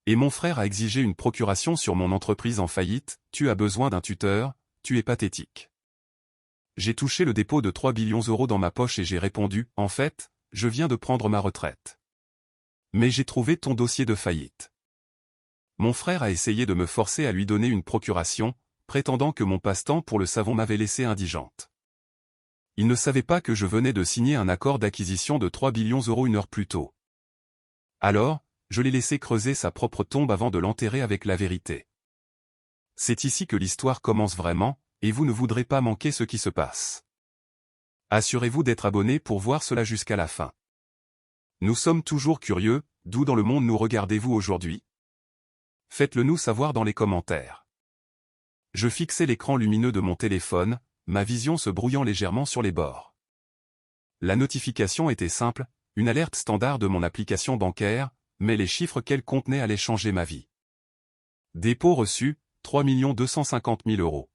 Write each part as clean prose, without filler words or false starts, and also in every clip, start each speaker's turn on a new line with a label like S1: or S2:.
S1: Et mon frère a exigé une procuration sur mon entreprise en faillite, tu as besoin d'un tuteur, tu es pathétique. J'ai touché le dépôt de 3 billions d'euros dans ma poche et j'ai répondu, en fait, je viens de prendre ma retraite. Mais j'ai trouvé ton dossier de faillite. Mon frère a essayé de me forcer à lui donner une procuration, prétendant que mon passe-temps pour le savon m'avait laissé indigente. Il ne savait pas que je venais de signer un accord d'acquisition de 3 billions d'euros une heure plus tôt. Alors, je l'ai laissé creuser sa propre tombe avant de l'enterrer avec la vérité. C'est ici que l'histoire commence vraiment, et vous ne voudrez pas manquer ce qui se passe. Assurez-vous d'être abonné pour voir cela jusqu'à la fin. Nous sommes toujours curieux, d'où dans le monde nous regardez-vous aujourd'hui? Faites-le nous savoir dans les commentaires. Je fixais l'écran lumineux de mon téléphone, ma vision se brouillant légèrement sur les bords. La notification était simple, une alerte standard de mon application bancaire, mais les chiffres qu'elle contenait allaient changer ma vie. Dépôt reçu, 3 250 000 euros.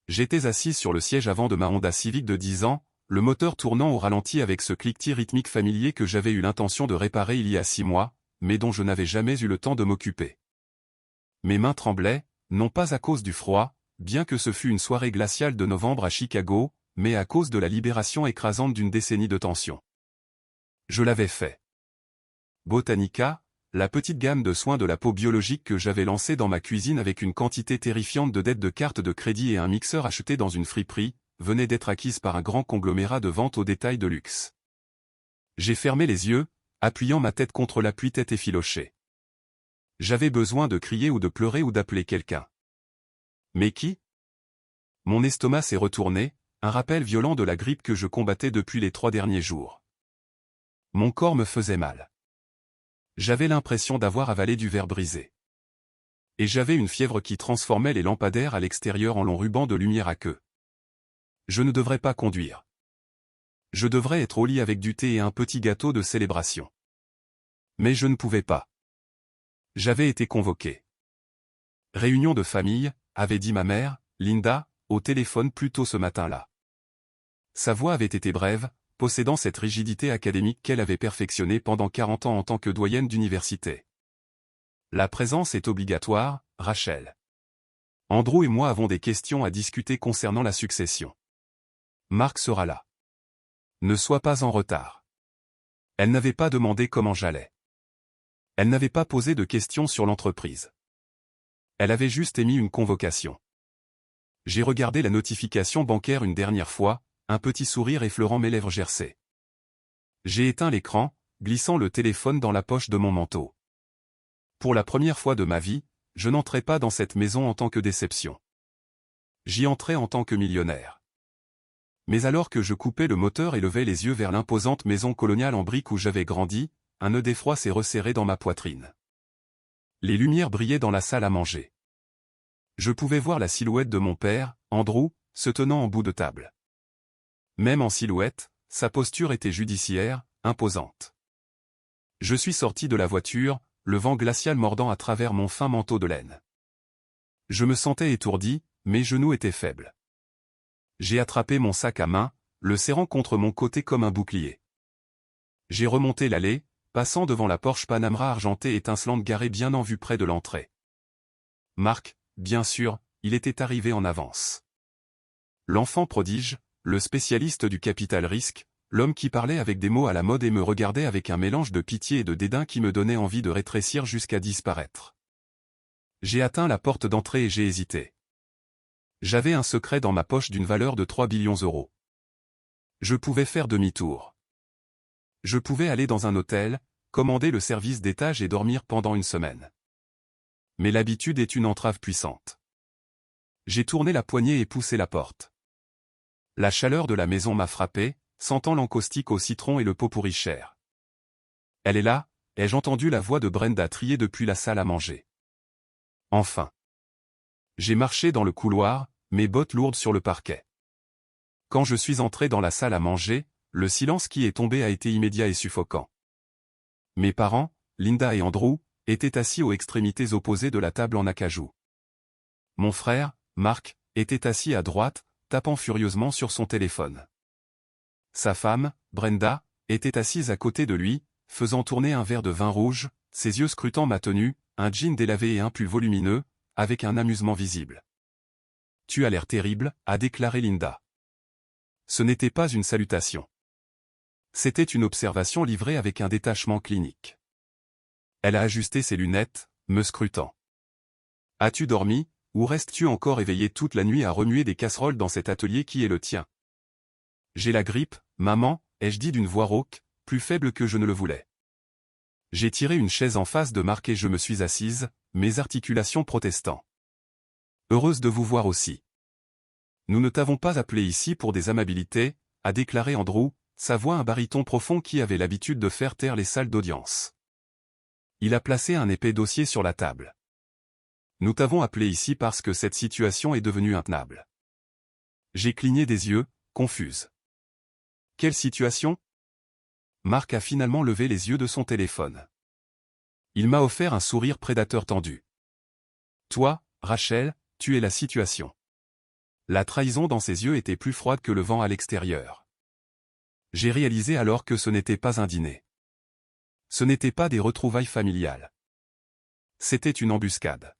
S1: J'étais assis sur le siège avant de ma Honda Civic de 10 ans, le moteur tournant au ralenti avec ce cliquetis rythmique familier que j'avais eu l'intention de réparer il y a 6 mois, mais dont je n'avais jamais eu le temps de m'occuper. Mes mains tremblaient, non pas à cause du froid, bien que ce fût une soirée glaciale de novembre à Chicago, mais à cause de la libération écrasante d'une décennie de tension. Je l'avais fait. Botanica, la petite gamme de soins de la peau biologique que j'avais lancée dans ma cuisine avec une quantité terrifiante de dettes de cartes de crédit et un mixeur acheté dans une friperie, venait d'être acquise par un grand conglomérat de vente au détail de luxe. J'ai fermé les yeux, appuyant ma tête contre l'appui-tête effiloché. J'avais besoin de crier ou de pleurer ou d'appeler quelqu'un. Mais qui? Mon estomac s'est retourné, un rappel violent de la grippe que je combattais depuis les 3 derniers jours. Mon corps me faisait mal. J'avais l'impression d'avoir avalé du verre brisé. Et j'avais une fièvre qui transformait les lampadaires à l'extérieur en longs rubans de lumière à queue. Je ne devrais pas conduire. Je devrais être au lit avec du thé et un petit gâteau de célébration. Mais je ne pouvais pas. J'avais été convoqué. Réunion de famille, avait dit ma mère, Linda, au téléphone plus tôt ce matin-là. Sa voix avait été brève, possédant cette rigidité académique qu'elle avait perfectionnée pendant 40 ans en tant que doyenne d'université. La présence est obligatoire, Rachel. Andrew et moi avons des questions à discuter concernant la succession. Marc sera là. Ne sois pas en retard. Elle n'avait pas demandé comment j'allais. Elle n'avait pas posé de questions sur l'entreprise. Elle avait juste émis une convocation. J'ai regardé la notification bancaire une dernière fois, un petit sourire effleurant mes lèvres gercées. J'ai éteint l'écran, glissant le téléphone dans la poche de mon manteau. Pour la première fois de ma vie, je n'entrais pas dans cette maison en tant que déception. J'y entrais en tant que millionnaire. Mais alors que je coupais le moteur et levais les yeux vers l'imposante maison coloniale en briques où j'avais grandi, un nœud d'effroi s'est resserré dans ma poitrine. Les lumières brillaient dans la salle à manger. Je pouvais voir la silhouette de mon père, Andrew, se tenant en bout de table. Même en silhouette, sa posture était judiciaire, imposante. Je suis sorti de la voiture, le vent glacial mordant à travers mon fin manteau de laine. Je me sentais étourdi, mes genoux étaient faibles. J'ai attrapé mon sac à main, le serrant contre mon côté comme un bouclier. J'ai remonté l'allée, passant devant la Porsche Panamera argentée étincelante garée bien en vue près de l'entrée. Marc, bien sûr, il était arrivé en avance. L'enfant prodige, le spécialiste du capital risque, l'homme qui parlait avec des mots à la mode et me regardait avec un mélange de pitié et de dédain qui me donnait envie de rétrécir jusqu'à disparaître. J'ai atteint la porte d'entrée et j'ai hésité. J'avais un secret dans ma poche d'une valeur de 3 billions d'euros. Je pouvais faire demi-tour. Je pouvais aller dans un hôtel, commander le service d'étage et dormir pendant une semaine. Mais l'habitude est une entrave puissante. J'ai tourné la poignée et poussé la porte. La chaleur de la maison m'a frappé, sentant l'encaustique au citron et le pot pourri cher. Elle est là, ai-je entendu la voix de Brenda trier depuis la salle à manger. Enfin. J'ai marché dans le couloir, mes bottes lourdes sur le parquet. Quand je suis entré dans la salle à manger, le silence qui est tombé a été immédiat et suffocant. Mes parents, Linda et Andrew, étaient assis aux extrémités opposées de la table en acajou. Mon frère, Marc, était assis à droite, tapant furieusement sur son téléphone. Sa femme, Brenda, était assise à côté de lui, faisant tourner un verre de vin rouge, ses yeux scrutant ma tenue, un jean délavé et un pull volumineux, avec un amusement visible. Tu as l'air terrible, a déclaré Linda. Ce n'était pas une salutation. C'était une observation livrée avec un détachement clinique. Elle a ajusté ses lunettes, me scrutant. As-tu dormi, ou restes-tu encore éveillé toute la nuit à remuer des casseroles dans cet atelier qui est le tien? J'ai la grippe, maman, ai-je dit d'une voix rauque, plus faible que je ne le voulais. J'ai tiré une chaise en face de Marc et je me suis assise, mes articulations protestant. Heureuse de vous voir aussi. Nous ne t'avons pas appelé ici pour des amabilités, a déclaré Andrew, sa voix un baryton profond qui avait l'habitude de faire taire les salles d'audience. Il a placé un épais dossier sur la table. Nous t'avons appelé ici parce que cette situation est devenue intenable. J'ai cligné des yeux, confuse. Quelle situation? Marc a finalement levé les yeux de son téléphone. Il m'a offert un sourire prédateur tendu. Toi, Rachel, tu es la situation. La trahison dans ses yeux était plus froide que le vent à l'extérieur. J'ai réalisé alors que ce n'était pas un dîner. Ce n'était pas des retrouvailles familiales. C'était une embuscade.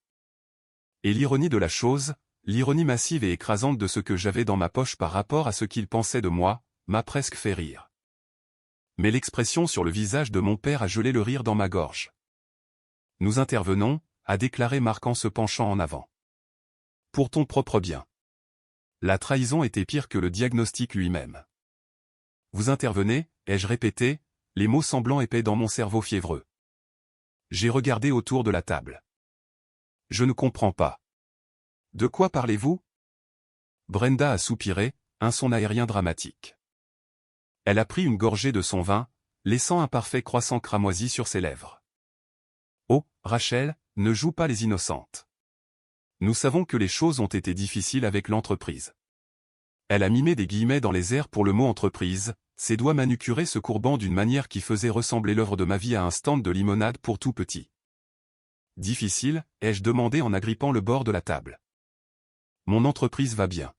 S1: Et l'ironie de la chose, l'ironie massive et écrasante de ce que j'avais dans ma poche par rapport à ce qu'il pensait de moi, m'a presque fait rire. Mais l'expression sur le visage de mon père a gelé le rire dans ma gorge. Nous intervenons, a déclaré Marc en se penchant en avant. Pour ton propre bien. La trahison était pire que le diagnostic lui-même. Vous intervenez, ai-je répété, les mots semblant épais dans mon cerveau fiévreux. J'ai regardé autour de la table. Je ne comprends pas. De quoi parlez-vous? Brenda a soupiré, un son aérien dramatique. Elle a pris une gorgée de son vin, laissant un parfait croissant cramoisi sur ses lèvres. Oh, Rachel, ne joue pas les innocentes. Nous savons que les choses ont été difficiles avec l'entreprise. Elle a mimé des guillemets dans les airs pour le mot entreprise, ses doigts manucurés se courbant d'une manière qui faisait ressembler l'œuvre de ma vie à un stand de limonade pour tout petit. Difficile, ai-je demandé en agrippant le bord de la table. Mon entreprise va bien.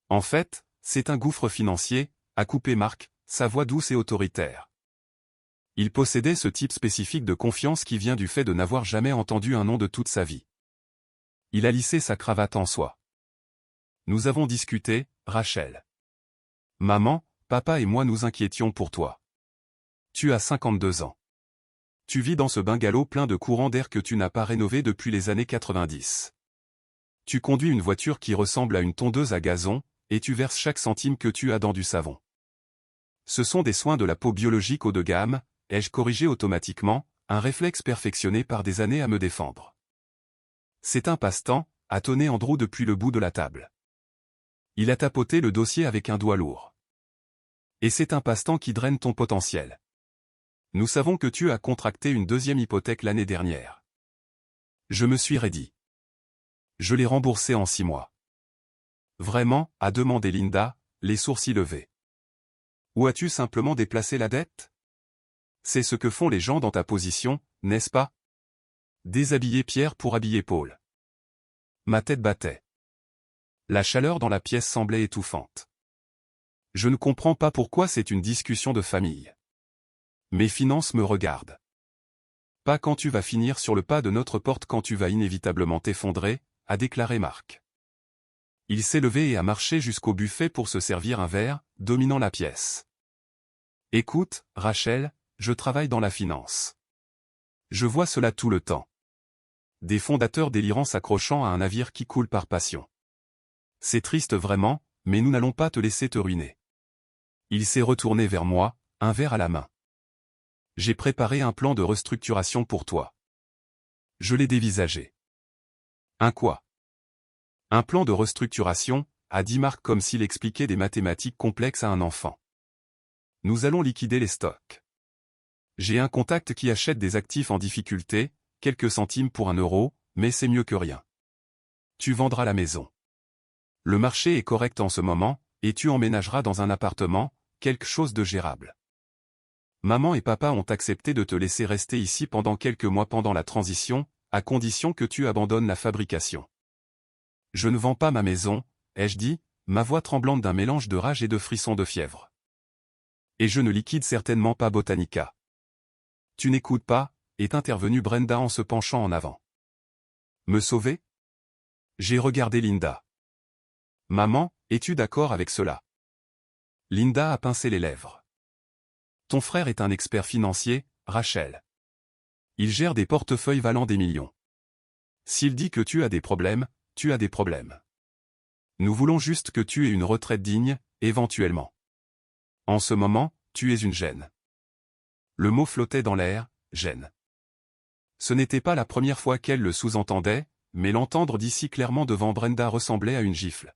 S1: En fait, c'est un gouffre financier, a coupé Marc, sa voix douce et autoritaire. Il possédait ce type spécifique de confiance qui vient du fait de n'avoir jamais entendu un nom de toute sa vie. Il a lissé sa cravate en soie. Nous avons discuté, Rachel. Maman, papa et moi nous inquiétions pour toi. Tu as 52 ans. Tu vis dans ce bungalow plein de courants d'air que tu n'as pas rénové depuis les années 90. Tu conduis une voiture qui ressemble à une tondeuse à gazon, et tu verses chaque centime que tu as dans du savon. Ce sont des soins de la peau biologique haut de gamme, ai-je corrigé automatiquement, un réflexe perfectionné par des années à me défendre. C'est un passe-temps, a tonné Andrew depuis le bout de la table. Il a tapoté le dossier avec un doigt lourd. Et c'est un passe-temps qui draine ton potentiel. Nous savons que tu as contracté une deuxième hypothèque l'année dernière. Je me suis raidi. Je l'ai remboursé en 6 mois. Vraiment, a demandé Linda, les sourcils levés. Ou as-tu simplement déplacé la dette? C'est ce que font les gens dans ta position, n'est-ce pas? Déshabiller Pierre pour habiller Paul. Ma tête battait. La chaleur dans la pièce semblait étouffante. Je ne comprends pas pourquoi c'est une discussion de famille. Mes finances me regardent. Pas quand tu vas finir sur le pas de notre porte quand tu vas inévitablement t'effondrer, a déclaré Marc. Il s'est levé et a marché jusqu'au buffet pour se servir un verre, dominant la pièce. Écoute, Rachel, je travaille dans la finance. Je vois cela tout le temps. Des fondateurs délirants s'accrochant à un navire qui coule par passion. C'est triste vraiment, mais nous n'allons pas te laisser te ruiner. Il s'est retourné vers moi, un verre à la main. J'ai préparé un plan de restructuration pour toi. Je l'ai dévisagé. Un quoi? Un plan de restructuration, a dit Marc comme s'il expliquait des mathématiques complexes à un enfant. Nous allons liquider les stocks. J'ai un contact qui achète des actifs en difficulté, quelques centimes pour 1 euro, mais c'est mieux que rien. Tu vendras la maison. Le marché est correct en ce moment, et tu emménageras dans un appartement, quelque chose de gérable. Maman et papa ont accepté de te laisser rester ici pendant quelques mois pendant la transition, à condition que tu abandonnes la fabrication. Je ne vends pas ma maison, ai-je dit, ma voix tremblante d'un mélange de rage et de frissons de fièvre. Et je ne liquide certainement pas Botanica. Tu n'écoutes pas, est intervenue Brenda en se penchant en avant. Me sauver? J'ai regardé Linda. Maman, es-tu d'accord avec cela? Linda a pincé les lèvres. Ton frère est un expert financier, Rachel. Il gère des portefeuilles valant des millions. S'il dit que tu as des problèmes, tu as des problèmes. Nous voulons juste que tu aies une retraite digne, éventuellement. En ce moment, tu es une gêne. Le mot flottait dans l'air, gêne. Ce n'était pas la première fois qu'elle le sous-entendait, mais l'entendre d'ici clairement devant Brenda ressemblait à une gifle.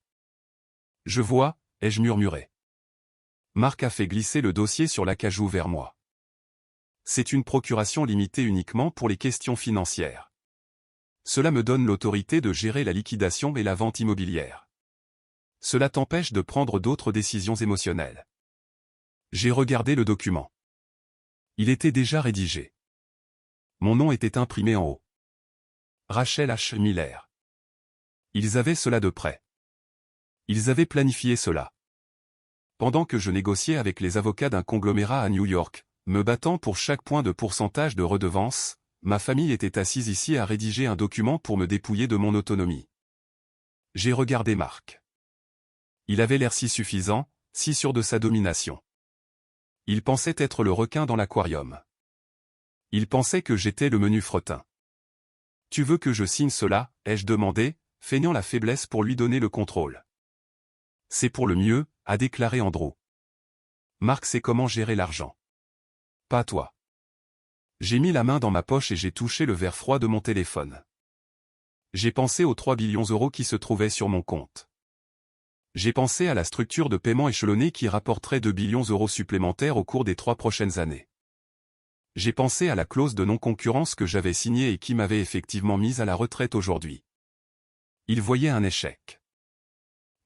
S1: Je vois, ai-je murmuré. Marc a fait glisser le dossier sur l'acajou vers moi. C'est une procuration limitée uniquement pour les questions financières. Cela me donne l'autorité de gérer la liquidation et la vente immobilière. Cela t'empêche de prendre d'autres décisions émotionnelles. J'ai regardé le document. Il était déjà rédigé. Mon nom était imprimé en haut. Rachel H. Miller. Ils avaient cela de près. Ils avaient planifié cela. Pendant que je négociais avec les avocats d'un conglomérat à New York, me battant pour chaque point de pourcentage de redevance, ma famille était assise ici à rédiger un document pour me dépouiller de mon autonomie. J'ai regardé Marc. Il avait l'air si suffisant, si sûr de sa domination. Il pensait être le requin dans l'aquarium. Il pensait que j'étais le menu fretin. Tu veux que je signe cela, ai-je demandé, feignant la faiblesse pour lui donner le contrôle. C'est pour le mieux, a déclaré Andrew. Marc sait comment gérer l'argent. Pas toi. J'ai mis la main dans ma poche et j'ai touché le verre froid de mon téléphone. J'ai pensé aux 3 billions d'euros qui se trouvaient sur mon compte. J'ai pensé à la structure de paiement échelonnée qui rapporterait 2 billions d'euros supplémentaires au cours des 3 prochaines années. J'ai pensé à la clause de non-concurrence que j'avais signée et qui m'avait effectivement mise à la retraite aujourd'hui. Il voyait un échec.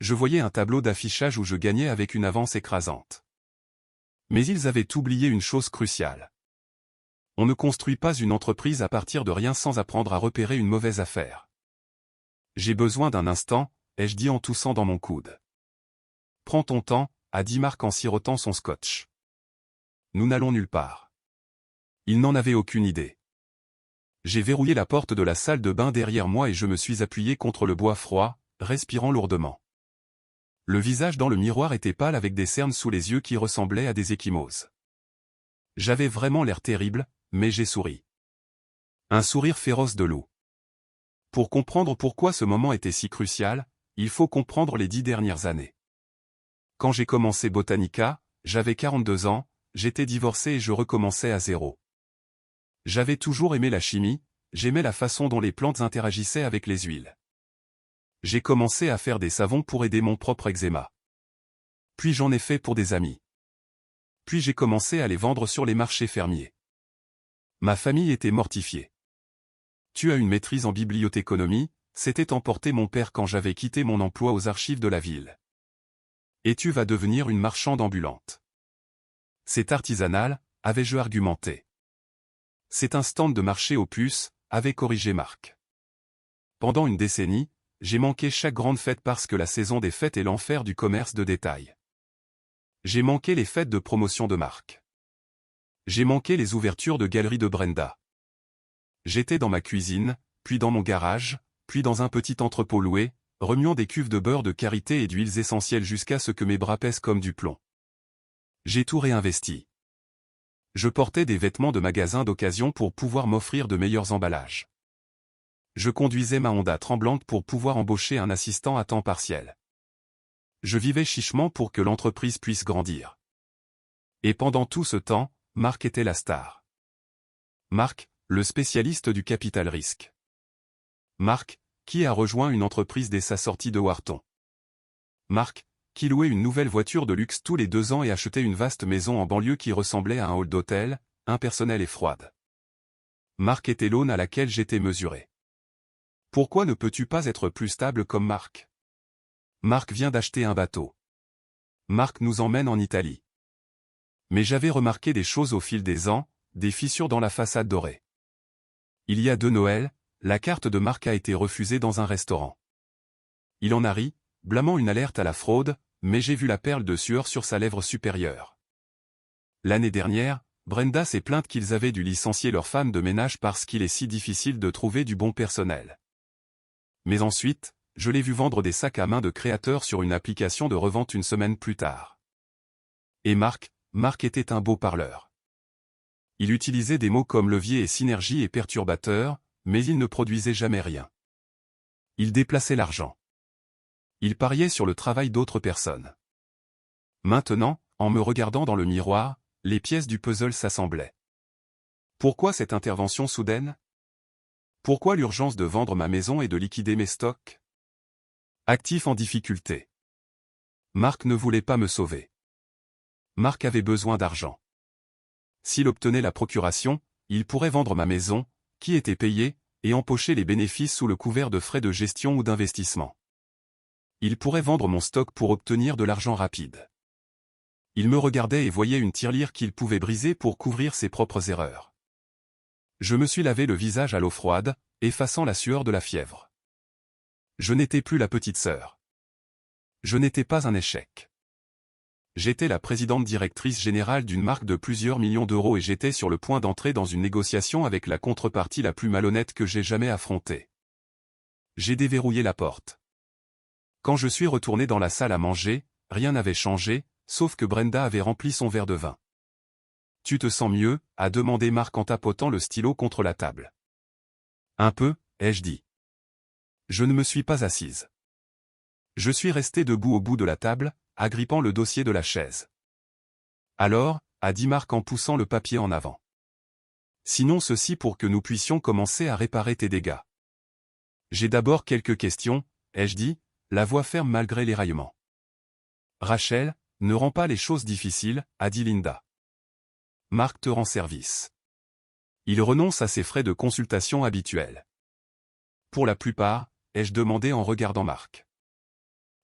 S1: Je voyais un tableau d'affichage où je gagnais avec une avance écrasante. Mais ils avaient oublié une chose cruciale. On ne construit pas une entreprise à partir de rien sans apprendre à repérer une mauvaise affaire. J'ai besoin d'un instant, ai-je dit en toussant dans mon coude. Prends ton temps, a dit Marc en sirotant son scotch. Nous n'allons nulle part. Il n'en avait aucune idée. J'ai verrouillé la porte de la salle de bain derrière moi et je me suis appuyé contre le bois froid, respirant lourdement. Le visage dans le miroir était pâle avec des cernes sous les yeux qui ressemblaient à des ecchymoses. J'avais vraiment l'air terrible, mais j'ai souri. Un sourire féroce de loup. Pour comprendre pourquoi ce moment était si crucial, il faut comprendre les 10 dernières années. Quand j'ai commencé Botanica, j'avais 42 ans, j'étais divorcé et je recommençais à zéro. J'avais toujours aimé la chimie, j'aimais la façon dont les plantes interagissaient avec les huiles. J'ai commencé à faire des savons pour aider mon propre eczéma. Puis j'en ai fait pour des amis. Puis j'ai commencé à les vendre sur les marchés fermiers. Ma famille était mortifiée. Tu as une maîtrise en bibliothéconomie, s'était emporté mon père quand j'avais quitté mon emploi aux archives de la ville. Et tu vas devenir une marchande ambulante. C'est artisanal, avais-je argumenté. C'est un stand de marché aux puces, avait corrigé Marc. Pendant une décennie, j'ai manqué chaque grande fête parce que la saison des fêtes est l'enfer du commerce de détail. J'ai manqué les fêtes de promotion de Marc. J'ai manqué les ouvertures de galeries de Brenda. J'étais dans ma cuisine, puis dans mon garage, puis dans un petit entrepôt loué, remuant des cuves de beurre de karité et d'huiles essentielles jusqu'à ce que mes bras pèsent comme du plomb. J'ai tout réinvesti. Je portais des vêtements de magasin d'occasion pour pouvoir m'offrir de meilleurs emballages. Je conduisais ma Honda tremblante pour pouvoir embaucher un assistant à temps partiel. Je vivais chichement pour que l'entreprise puisse grandir. Et pendant tout ce temps, Marc était la star. Marc, le spécialiste du capital risque. Marc, qui a rejoint une entreprise dès sa sortie de Wharton. Marc, qui louait une nouvelle voiture de luxe tous les 2 ans et achetait une vaste maison en banlieue qui ressemblait à un hall d'hôtel, impersonnelle et froide. Marc était l'aune à laquelle j'étais mesuré. Pourquoi ne peux-tu pas être plus stable comme Marc? Marc vient d'acheter un bateau. Marc nous emmène en Italie. Mais j'avais remarqué des choses au fil des ans, des fissures dans la façade dorée. Il y a 2 Noëls, la carte de Marc a été refusée dans un restaurant. Il en a ri, blâmant une alerte à la fraude, mais j'ai vu la perle de sueur sur sa lèvre supérieure. L'année dernière, Brenda s'est plainte qu'ils avaient dû licencier leur femme de ménage parce qu'il est si difficile de trouver du bon personnel. Mais ensuite, je l'ai vu vendre des sacs à main de créateurs sur une application de revente une semaine plus tard. Et Marc était un beau parleur. Il utilisait des mots comme levier et synergie et perturbateur, mais il ne produisait jamais rien. Il déplaçait l'argent. Il pariait sur le travail d'autres personnes. Maintenant, en me regardant dans le miroir, les pièces du puzzle s'assemblaient. Pourquoi cette intervention soudaine? Pourquoi l'urgence de vendre ma maison et de liquider mes stocks? Actif en difficulté. Marc ne voulait pas me sauver. Marc avait besoin d'argent. S'il obtenait la procuration, il pourrait vendre ma maison, qui était payée, et empocher les bénéfices sous le couvert de frais de gestion ou d'investissement. Il pourrait vendre mon stock pour obtenir de l'argent rapide. Il me regardait et voyait une tirelire qu'il pouvait briser pour couvrir ses propres erreurs. Je me suis lavé le visage à l'eau froide, effaçant la sueur de la fièvre. Je n'étais plus la petite sœur. Je n'étais pas un échec. J'étais la présidente directrice générale d'une marque de plusieurs millions d'euros et j'étais sur le point d'entrer dans une négociation avec la contrepartie la plus malhonnête que j'ai jamais affrontée. J'ai déverrouillé la porte. Quand je suis retourné dans la salle à manger, rien n'avait changé, sauf que Brenda avait rempli son verre de vin. « Tu te sens mieux ?» a demandé Marc en tapotant le stylo contre la table. « Un peu » ai-je dit. Je ne me suis pas assise. Je suis resté debout au bout de la table, agrippant le dossier de la chaise. « Alors » a dit Marc en poussant le papier en avant. « Sinon ceci pour que nous puissions commencer à réparer tes dégâts. » J'ai d'abord quelques questions, ai-je dit, la voix ferme malgré l'éraillement. « Rachel, ne rends pas les choses difficiles, a dit Linda. Marc te rend service. Il renonce à ses frais de consultation habituels. Pour la plupart, ai-je demandé en regardant Marc.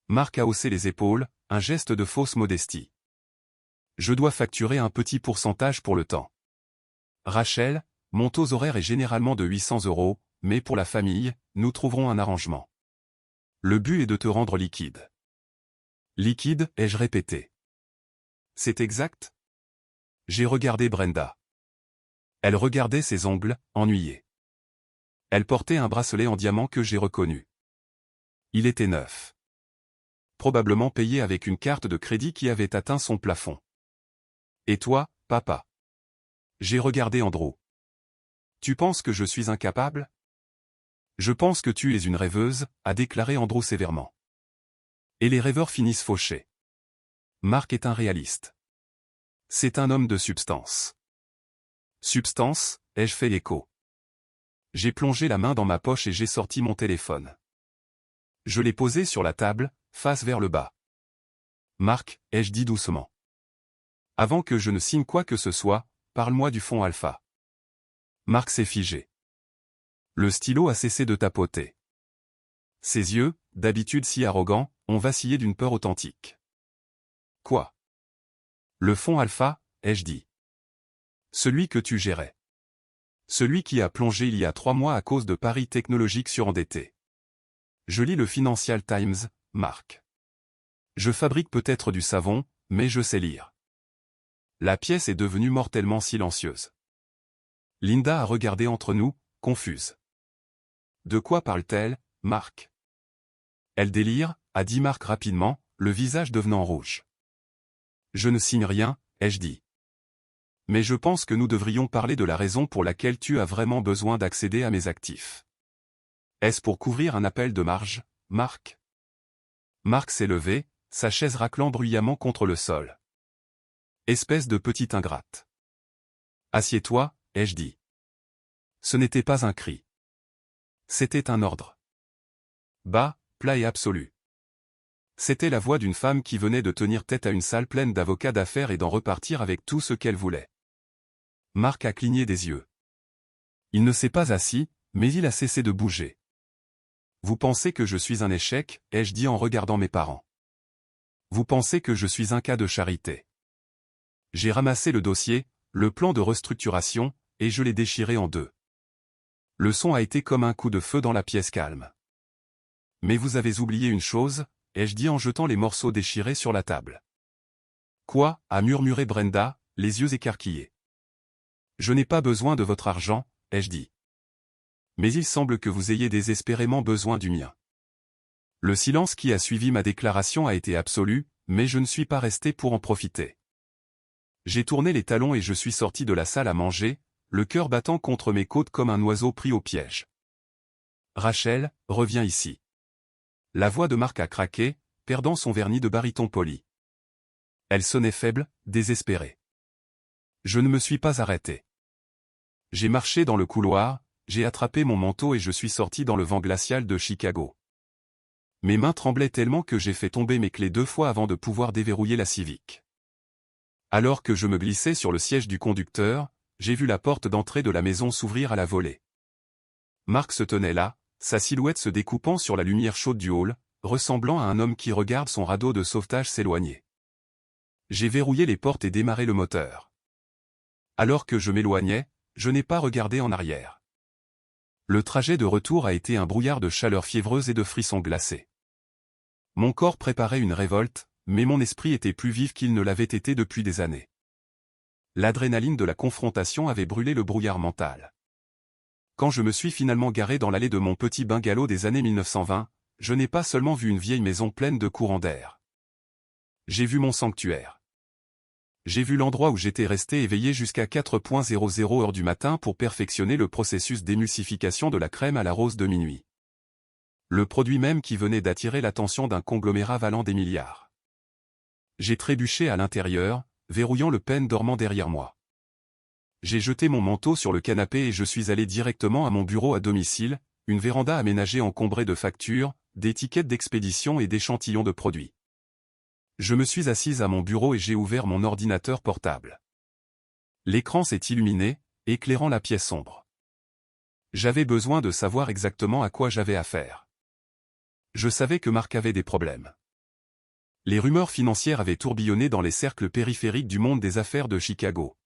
S1: Marc a haussé les épaules, un geste de fausse modestie. Je dois facturer un petit pourcentage pour le temps. Rachel, mon taux horaire est généralement de 800 €, mais pour la famille, nous trouverons un arrangement. Le but est de te rendre liquide. Liquide, ai-je répété. C'est exact? J'ai regardé Brenda. Elle regardait ses ongles, ennuyée. Elle portait un bracelet en diamant que j'ai reconnu. Il était neuf. Probablement payé avec une carte de crédit qui avait atteint son plafond. Et toi, papa? J'ai regardé Andrew. Tu penses que je suis incapable? Je pense que tu es une rêveuse, a déclaré Andrew sévèrement. Et les rêveurs finissent fauchés. Marc est un réaliste. C'est un homme de substance. Substance, ai-je fait l'écho. J'ai plongé la main dans ma poche et j'ai sorti mon téléphone. Je l'ai posé sur la table, face vers le bas. Marc, ai-je dit doucement. Avant que je ne signe quoi que ce soit, parle-moi du fonds alpha. Marc s'est figé. Le stylo a cessé de tapoter. Ses yeux, d'habitude si arrogants, ont vacillé d'une peur authentique. Quoi? Le fonds alpha, ai-je dit. Celui que tu gérais. Celui qui a plongé il y a 3 mois à cause de paris technologiques surendettés. Je lis le Financial Times, Marc. Je fabrique peut-être du savon, mais je sais lire. La pièce est devenue mortellement silencieuse. Linda a regardé entre nous, confuse. De quoi parle-t-elle, Marc? Elle délire, a dit Marc rapidement, le visage devenant rouge. Je ne signe rien, ai-je dit. Mais je pense que nous devrions parler de la raison pour laquelle tu as vraiment besoin d'accéder à mes actifs. Est-ce pour couvrir un appel de marge, Marc? Marc s'est levé, sa chaise raclant bruyamment contre le sol. Espèce de petite ingrate. Assieds-toi, ai-je dit. Ce n'était pas un cri. C'était un ordre. Bas, plat et absolu. C'était la voix d'une femme qui venait de tenir tête à une salle pleine d'avocats d'affaires et d'en repartir avec tout ce qu'elle voulait. Marc a cligné des yeux. Il ne s'est pas assis, mais il a cessé de bouger. Vous pensez que je suis un échec, ai-je dit en regardant mes parents. Vous pensez que je suis un cas de charité. J'ai ramassé le dossier, le plan de restructuration, et je l'ai déchiré en deux. Le son a été comme un coup de feu dans la pièce calme. Mais vous avez oublié une chose, ai-je dit en jetant les morceaux déchirés sur la table. Quoi? A murmuré Brenda, les yeux écarquillés. Je n'ai pas besoin de votre argent, ai-je dit. Mais il semble que vous ayez désespérément besoin du mien. Le silence qui a suivi ma déclaration a été absolu, mais je ne suis pas resté pour en profiter. J'ai tourné les talons et je suis sorti de la salle à manger, le cœur battant contre mes côtes comme un oiseau pris au piège. Rachel, reviens ici. La voix de Marc a craqué, perdant son vernis de baryton poli. Elle sonnait faible, désespérée. Je ne me suis pas arrêté. J'ai marché dans le couloir, j'ai attrapé mon manteau et je suis sorti dans le vent glacial de Chicago. Mes mains tremblaient tellement que j'ai fait tomber mes clés 2 fois avant de pouvoir déverrouiller la Civic. Alors que je me glissais sur le siège du conducteur, j'ai vu la porte d'entrée de la maison s'ouvrir à la volée. Marc se tenait là, sa silhouette se découpant sur la lumière chaude du hall, ressemblant à un homme qui regarde son radeau de sauvetage s'éloigner. J'ai verrouillé les portes et démarré le moteur. Alors que je m'éloignais, je n'ai pas regardé en arrière. Le trajet de retour a été un brouillard de chaleur fiévreuse et de frissons glacés. Mon corps préparait une révolte, mais mon esprit était plus vif qu'il ne l'avait été depuis des années. L'adrénaline de la confrontation avait brûlé le brouillard mental. Quand je me suis finalement garé dans l'allée de mon petit bungalow des années 1920, je n'ai pas seulement vu une vieille maison pleine de courants d'air. J'ai vu mon sanctuaire. J'ai vu l'endroit où j'étais resté éveillé jusqu'à 4:00 heure du matin pour perfectionner le processus d'émulsification de la crème à la rose de minuit. Le produit même qui venait d'attirer l'attention d'un conglomérat valant des milliards. J'ai trébuché à l'intérieur, verrouillant le pêne dormant derrière moi. J'ai jeté mon manteau sur le canapé et je suis allé directement à mon bureau à domicile, une véranda aménagée encombrée de factures, d'étiquettes d'expédition et d'échantillons de produits. Je me suis assise à mon bureau et j'ai ouvert mon ordinateur portable. L'écran s'est illuminé, éclairant la pièce sombre. J'avais besoin de savoir exactement à quoi j'avais affaire. Je savais que Marc avait des problèmes. Les rumeurs financières avaient tourbillonné dans les cercles périphériques du monde des affaires de Chicago.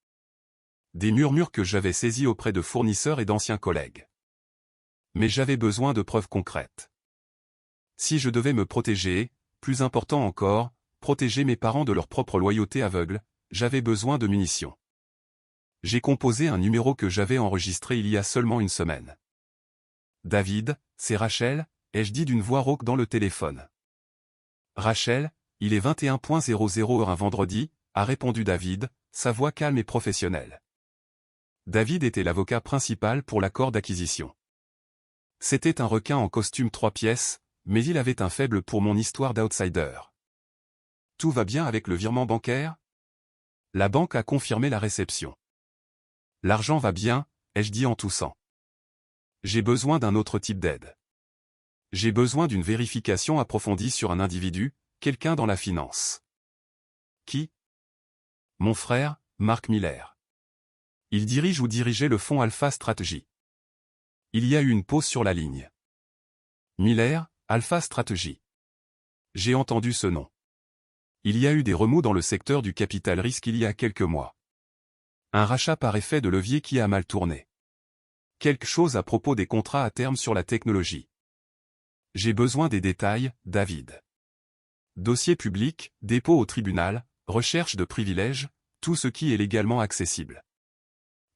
S1: Des murmures que j'avais saisis auprès de fournisseurs et d'anciens collègues. Mais j'avais besoin de preuves concrètes. Si je devais me protéger, plus important encore, protéger mes parents de leur propre loyauté aveugle, j'avais besoin de munitions. J'ai composé un numéro que j'avais enregistré il y a seulement une semaine. David, c'est Rachel, ai-je dit d'une voix rauque dans le téléphone. Rachel, il est 21:00 heure un vendredi, a répondu David, sa voix calme et professionnelle. David était l'avocat principal pour l'accord d'acquisition. C'était un requin en costume 3 pièces, mais il avait un faible pour mon histoire d'outsider. Tout va bien avec le virement bancaire? La banque a confirmé la réception. L'argent va bien, ai-je dit en toussant. J'ai besoin d'un autre type d'aide. J'ai besoin d'une vérification approfondie sur un individu, quelqu'un dans la finance. Qui? Mon frère, Mark Miller. Il dirige ou dirigeait le fonds Alpha Strategy. Il y a eu une pause sur la ligne. Miller, Alpha Strategy. J'ai entendu ce nom. Il y a eu des remous dans le secteur du capital risque il y a quelques mois. Un rachat par effet de levier qui a mal tourné. Quelque chose à propos des contrats à terme sur la technologie. J'ai besoin des détails, David. Dossier public, dépôt au tribunal, recherche de privilèges, tout ce qui est légalement accessible.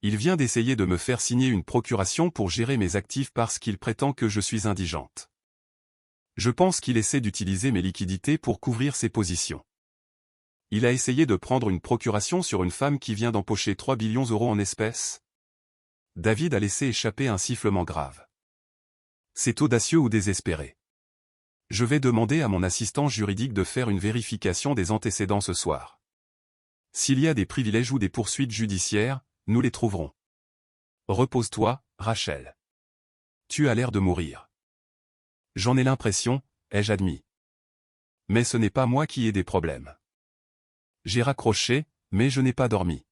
S1: Il vient d'essayer de me faire signer une procuration pour gérer mes actifs parce qu'il prétend que je suis indigente. Je pense qu'il essaie d'utiliser mes liquidités pour couvrir ses positions. Il a essayé de prendre une procuration sur une femme qui vient d'empocher 3 billions d'euros en espèces. David a laissé échapper un sifflement grave. C'est audacieux ou désespéré. Je vais demander à mon assistant juridique de faire une vérification des antécédents ce soir. S'il y a des privilèges ou des poursuites judiciaires, nous les trouverons. Repose-toi, Rachel. Tu as l'air de mourir. J'en ai l'impression, ai-je admis. Mais ce n'est pas moi qui ai des problèmes. J'ai raccroché, mais je n'ai pas dormi.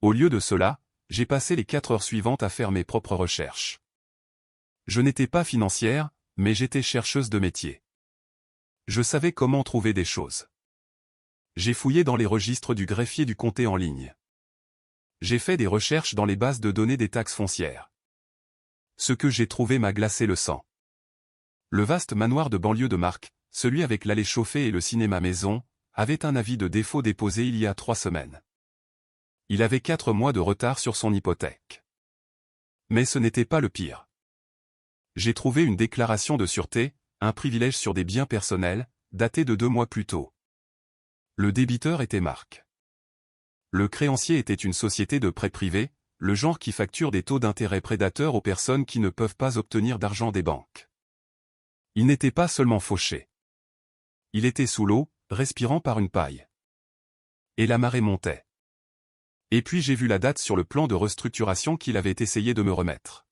S1: Au lieu de cela, j'ai passé les 4 heures suivantes à faire mes propres recherches. Je n'étais pas financière, mais j'étais chercheuse de métier. Je savais comment trouver des choses. J'ai fouillé dans les registres du greffier du comté en ligne. J'ai fait des recherches dans les bases de données des taxes foncières. Ce que j'ai trouvé m'a glacé le sang. Le vaste manoir de banlieue de Marc, celui avec l'allée chauffée et le cinéma maison, avait un avis de défaut déposé il y a 3 semaines. Il avait 4 mois de retard sur son hypothèque. Mais ce n'était pas le pire. J'ai trouvé une déclaration de sûreté, un privilège sur des biens personnels, datée de 2 mois plus tôt. Le débiteur était Marc. Le créancier était une société de prêt privé, le genre qui facture des taux d'intérêt prédateurs aux personnes qui ne peuvent pas obtenir d'argent des banques. Il n'était pas seulement fauché. Il était sous l'eau, respirant par une paille. Et la marée montait. Et puis j'ai vu la date sur le plan de restructuration qu'il avait essayé de me remettre.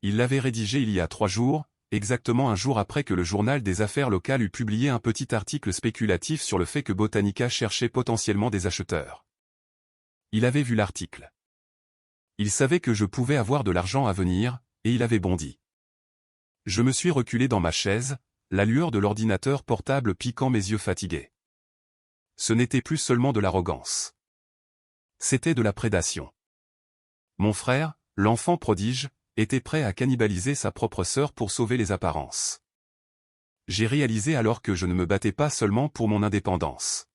S1: Il l'avait rédigé il y a 3 jours, exactement un jour après que le journal des affaires locales eut publié un petit article spéculatif sur le fait que Botanica cherchait potentiellement des acheteurs. Il avait vu l'article. Il savait que je pouvais avoir de l'argent à venir, et il avait bondi. Je me suis reculé dans ma chaise, la lueur de l'ordinateur portable piquant mes yeux fatigués. Ce n'était plus seulement de l'arrogance. C'était de la prédation. Mon frère, l'enfant prodige, était prêt à cannibaliser sa propre sœur pour sauver les apparences. J'ai réalisé alors que je ne me battais pas seulement pour mon indépendance.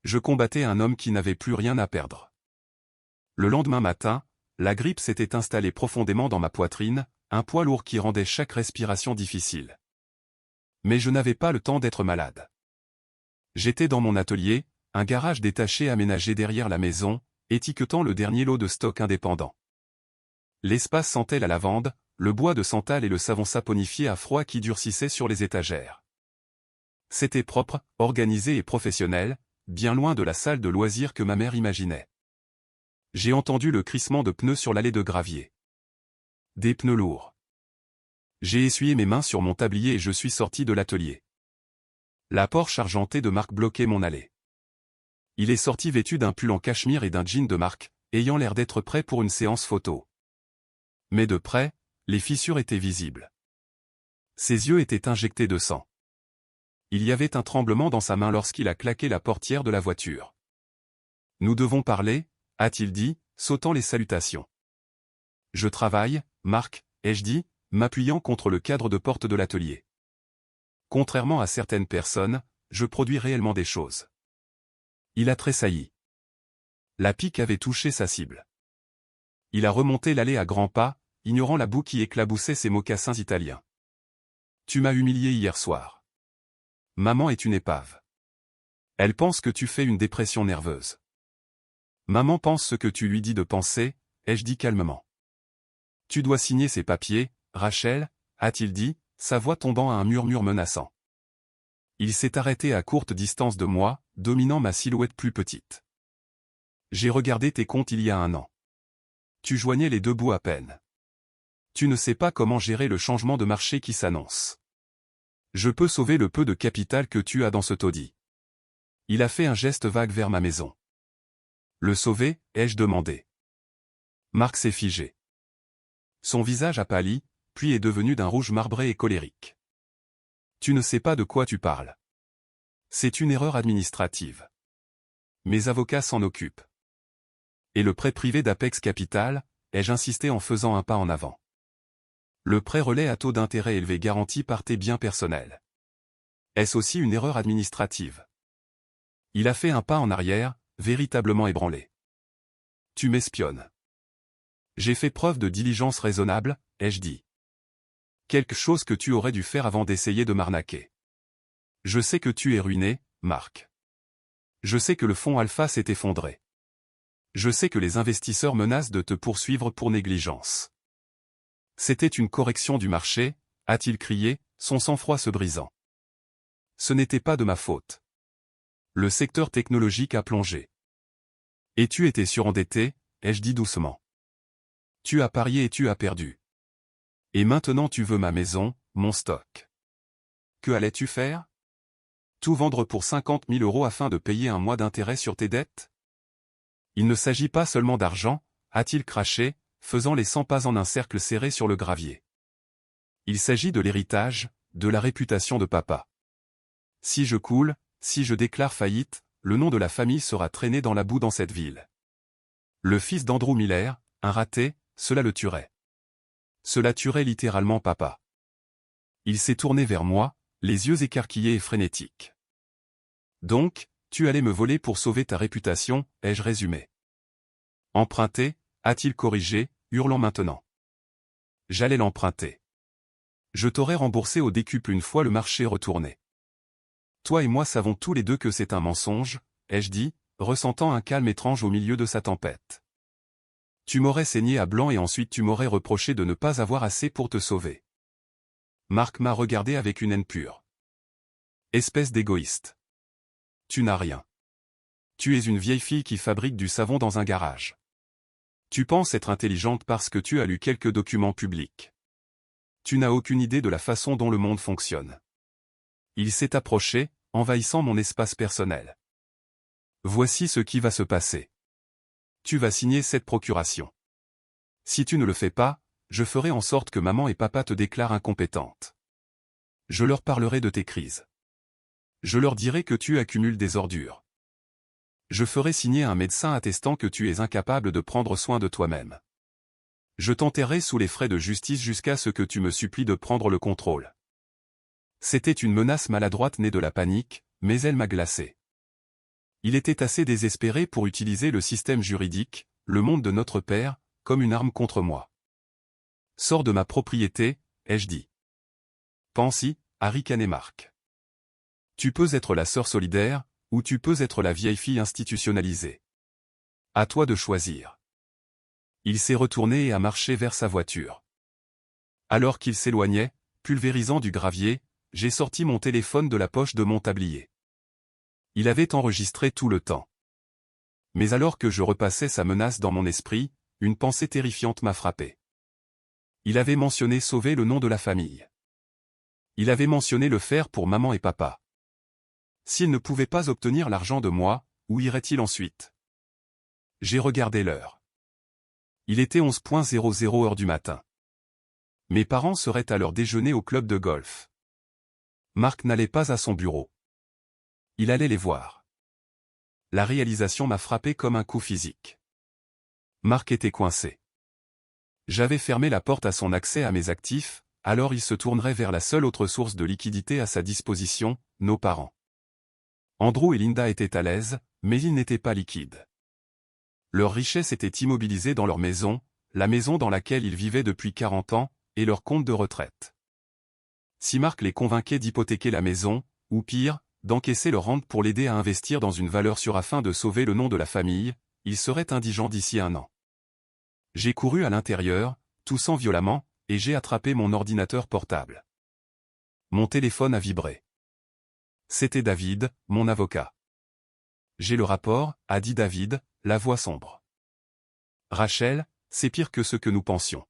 S1: Je combattais un homme qui n'avait plus rien à perdre. Le lendemain matin, la grippe s'était installée profondément dans ma poitrine, un poids lourd qui rendait chaque respiration difficile. Mais je n'avais pas le temps d'être malade. J'étais dans mon atelier, un garage détaché aménagé derrière la maison, étiquetant le dernier lot de stock indépendant. L'espace sentait la lavande, le bois de santal et le savon saponifié à froid qui durcissait sur les étagères. C'était propre, organisé et professionnel, bien loin de la salle de loisirs que ma mère imaginait. J'ai entendu le crissement de pneus sur l'allée de gravier. Des pneus lourds. J'ai essuyé mes mains sur mon tablier et je suis sorti de l'atelier. La Porsche argentée de Marc bloquait mon allée. Il est sorti vêtu d'un pull en cachemire et d'un jean de Marc, ayant l'air d'être prêt pour une séance photo. Mais de près, les fissures étaient visibles. Ses yeux étaient injectés de sang. Il y avait un tremblement dans sa main lorsqu'il a claqué la portière de la voiture. « Nous devons parler » a-t-il dit, sautant les salutations. « Je travaille, Marc » ai-je dit, m'appuyant contre le cadre de porte de l'atelier. Contrairement à certaines personnes, je produis réellement des choses. Il a tressailli. La pique avait touché sa cible. Il a remonté l'allée à grands pas, ignorant la boue qui éclaboussait ses mocassins italiens. « Tu m'as humilié hier soir. Maman est une épave. Elle pense que tu fais une dépression nerveuse. Maman pense ce que tu lui dis de penser, ai-je dit calmement. Tu dois signer ces papiers, Rachel, a-t-il dit, sa voix tombant à un murmure menaçant. Il s'est arrêté à courte distance de moi, dominant ma silhouette plus petite. J'ai regardé tes comptes il y a 1 an. Tu joignais les 2 bouts à peine. Tu ne sais pas comment gérer le changement de marché qui s'annonce. Je peux sauver le peu de capital que tu as dans ce taudis. Il a fait un geste vague vers ma maison. Le sauver, ai-je demandé. Marc s'est figé. Son visage a pâli, puis est devenu d'un rouge marbré et colérique. Tu ne sais pas de quoi tu parles. C'est une erreur administrative. Mes avocats s'en occupent. Et le prêt privé d'Apex Capital, ai-je insisté en faisant un pas en avant. Le prêt relais à taux d'intérêt élevé garanti par tes biens personnels. Est-ce aussi une erreur administrative? Il a fait un pas en arrière, véritablement ébranlé. Tu m'espionnes. J'ai fait preuve de diligence raisonnable, ai-je dit. Quelque chose que tu aurais dû faire avant d'essayer de m'arnaquer. Je sais que tu es ruiné, Marc. Je sais que le fonds Alpha s'est effondré. Je sais que les investisseurs menacent de te poursuivre pour négligence. C'était une correction du marché, a-t-il crié, son sang-froid se brisant. Ce n'était pas de ma faute. Le secteur technologique a plongé. Et tu étais surendetté, ai-je dit doucement. Tu as parié et tu as perdu. Et maintenant tu veux ma maison, mon stock. Que allais-tu faire? Tout vendre pour 50 000 € afin de payer un mois d'intérêt sur tes dettes? Il ne s'agit pas seulement d'argent, a-t-il craché, faisant les 100 pas en un cercle serré sur le gravier. Il s'agit de l'héritage, de la réputation de papa. Si je coule, si je déclare faillite, le nom de la famille sera traîné dans la boue dans cette ville. Le fils d'Andrew Miller, un raté, cela le tuerait. Cela tuerait littéralement papa. Il s'est tourné vers moi, les yeux écarquillés et frénétiques. Donc, tu allais me voler pour sauver ta réputation, ai-je résumé. Emprunter, a-t-il corrigé, hurlant maintenant. J'allais l'emprunter. Je t'aurais remboursé au décuple une fois le marché retourné. Toi et moi savons tous les deux que c'est un mensonge, ai-je dit, ressentant un calme étrange au milieu de sa tempête. Tu m'aurais saigné à blanc et ensuite tu m'aurais reproché de ne pas avoir assez pour te sauver. Marc m'a regardé avec une haine pure. Espèce d'égoïste. Tu n'as rien. Tu es une vieille fille qui fabrique du savon dans un garage. Tu penses être intelligente parce que tu as lu quelques documents publics. Tu n'as aucune idée de la façon dont le monde fonctionne. Il s'est approché, envahissant mon espace personnel. Voici ce qui va se passer. Tu vas signer cette procuration. Si tu ne le fais pas, je ferai en sorte que maman et papa te déclarent incompétente. Je leur parlerai de tes crises. Je leur dirai que tu accumules des ordures. Je ferai signer un médecin attestant que tu es incapable de prendre soin de toi-même. Je t'enterrerai sous les frais de justice jusqu'à ce que tu me supplies de prendre le contrôle. C'était une menace maladroite née de la panique, mais elle m'a glacé. Il était assez désespéré pour utiliser le système juridique, le monde de notre père, comme une arme contre moi. Sors de ma propriété, ai-je dit. Pense-y, a ricané Marc. Tu peux être la sœur solidaire, ou tu peux être la vieille fille institutionnalisée. À toi de choisir. Il s'est retourné et a marché vers sa voiture. Alors qu'il s'éloignait, pulvérisant du gravier, j'ai sorti mon téléphone de la poche de mon tablier. Il avait enregistré tout le temps. Mais alors que je repassais sa menace dans mon esprit, une pensée terrifiante m'a frappé. Il avait mentionné sauver le nom de la famille. Il avait mentionné le faire pour maman et papa. S'il ne pouvait pas obtenir l'argent de moi, où irait-il ensuite? J'ai regardé l'heure. Il était 11h00 heure du matin. Mes parents seraient à leur déjeuner au club de golf. Marc n'allait pas à son bureau. Il allait les voir. La réalisation m'a frappé comme un coup physique. Marc était coincé. J'avais fermé la porte à son accès à mes actifs, alors il se tournerait vers la seule autre source de liquidité à sa disposition, nos parents. Andrew et Linda étaient à l'aise, mais ils n'étaient pas liquides. Leur richesse était immobilisée dans leur maison, la maison dans laquelle ils vivaient depuis 40 ans, et leur compte de retraite. Si Marc les convainquait d'hypothéquer la maison, ou pire, d'encaisser leur rente pour l'aider à investir dans une valeur sûre afin de sauver le nom de la famille, ils seraient indigents d'ici 1 an. J'ai couru à l'intérieur, toussant violemment, et j'ai attrapé mon ordinateur portable. Mon téléphone a vibré. C'était David, mon avocat. J'ai le rapport, a dit David, la voix sombre. Rachel, c'est pire que ce que nous pensions.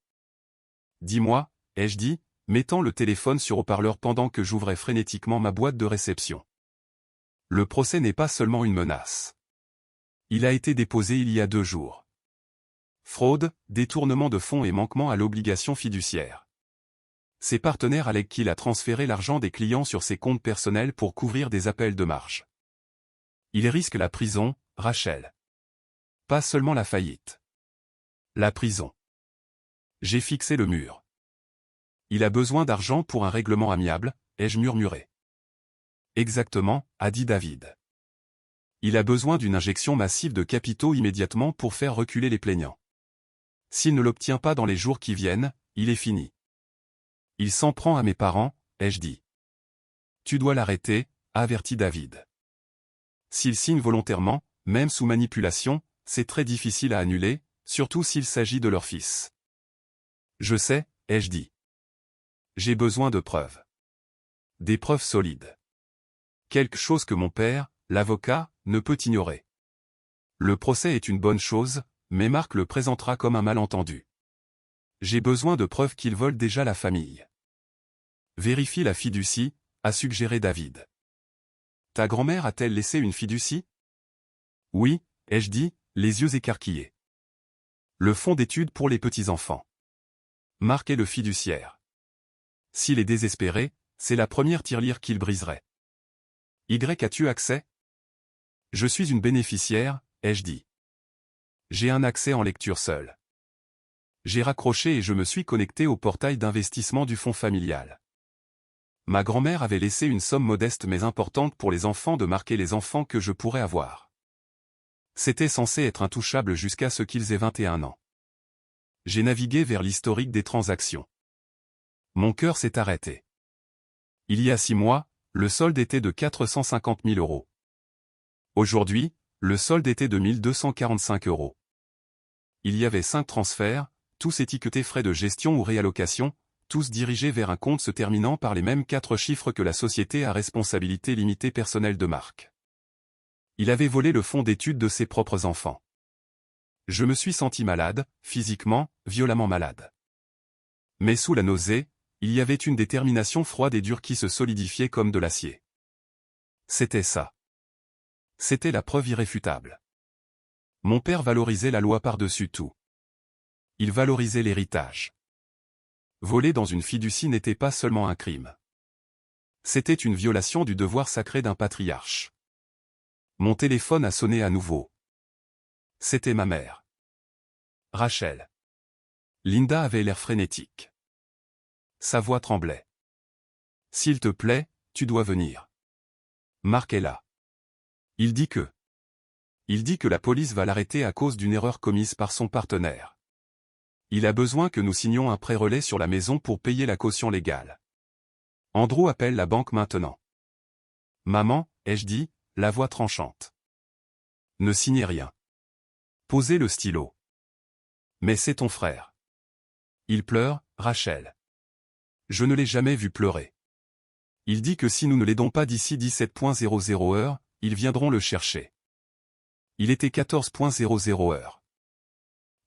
S1: Dis-moi, ai-je dit, mettant le téléphone sur haut-parleur pendant que j'ouvrais frénétiquement ma boîte de réception. Le procès n'est pas seulement une menace. Il a été déposé il y a 2 jours. Fraude, détournement de fonds et manquement à l'obligation fiduciaire. Ses partenaires avec qui il a transféré l'argent des clients sur ses comptes personnels pour couvrir des appels de marge. Il risque la prison, Rachel. Pas seulement la faillite. La prison. J'ai fixé le mur. Il a besoin d'argent pour un règlement amiable, ai-je murmuré. Exactement, a dit David. Il a besoin d'une injection massive de capitaux immédiatement pour faire reculer les plaignants. S'il ne l'obtient pas dans les jours qui viennent, il est fini. Il s'en prend à mes parents, ai-je dit. Tu dois l'arrêter, a averti David. S'il signe volontairement, même sous manipulation, c'est très difficile à annuler, surtout s'il s'agit de leur fils. Je sais, ai-je dit. J'ai besoin de preuves. Des preuves solides. Quelque chose que mon père, l'avocat, ne peut ignorer. Le procès est une bonne chose, mais Marc le présentera comme un malentendu. J'ai besoin de preuves qu'ils volent déjà la famille. Vérifie la fiducie, a suggéré David. Ta grand-mère a-t-elle laissé une fiducie? Oui, ai-je dit, les yeux écarquillés. Le fonds d'études pour les petits-enfants. Marc est le fiduciaire. S'il est désespéré, c'est la première tirelire qu'il briserait. As-tu accès? Je suis une bénéficiaire, ai-je dit. J'ai un accès en lecture seul. J'ai raccroché et je me suis connecté au portail d'investissement du fonds familial. Ma grand-mère avait laissé une somme modeste mais importante pour les enfants de marquer les enfants que je pourrais avoir. C'était censé être intouchable jusqu'à ce qu'ils aient 21 ans. J'ai navigué vers l'historique des transactions. Mon cœur s'est arrêté. Il y a 6 mois, le solde était de 450 000 euros. Aujourd'hui, le solde était de 1 245 euros. Il y avait 5 transferts, tous étiquetés frais de gestion ou réallocation, tous dirigés vers un compte se terminant par les mêmes 4 chiffres que la société à responsabilité limitée personnelle de Marc. Il avait volé le fonds d'études de ses propres enfants. Je me suis senti malade, physiquement, violemment malade. Mais sous la nausée, il y avait une détermination froide et dure qui se solidifiait comme de l'acier. C'était ça. C'était la preuve irréfutable. Mon père valorisait la loi par-dessus tout. Il valorisait l'héritage. Voler dans une fiducie n'était pas seulement un crime. C'était une violation du devoir sacré d'un patriarche. Mon téléphone a sonné à nouveau. C'était ma mère. Rachel. Linda avait l'air frénétique. Sa voix tremblait. S'il te plaît, tu dois venir. Marc est là. Il dit que la police va l'arrêter à cause d'une erreur commise par son partenaire. Il a besoin que nous signions un prêt-relais sur la maison pour payer la caution légale. Andrew appelle la banque maintenant. Maman, ai-je dit, la voix tranchante. Ne signez rien. Posez le stylo. Mais c'est ton frère. Il pleure, Rachel. Je ne l'ai jamais vu pleurer. Il dit que si nous ne l'aidons pas d'ici 17.00 heures, ils viendront le chercher. Il était 14.00 heures.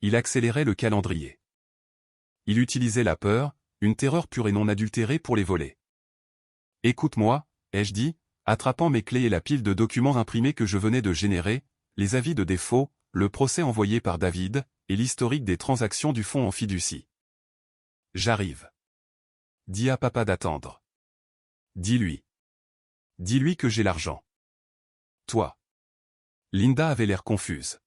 S1: Il accélérait le calendrier. Il utilisait la peur, une terreur pure et non adultérée pour les voler. Écoute-moi, ai-je dit, attrapant mes clés et la pile de documents imprimés que je venais de générer, les avis de défaut, le procès envoyé par David, et l'historique des transactions du fonds en fiducie. J'arrive. Dis à papa d'attendre. Dis-lui. Dis-lui que j'ai l'argent. Toi. Linda avait l'air confuse.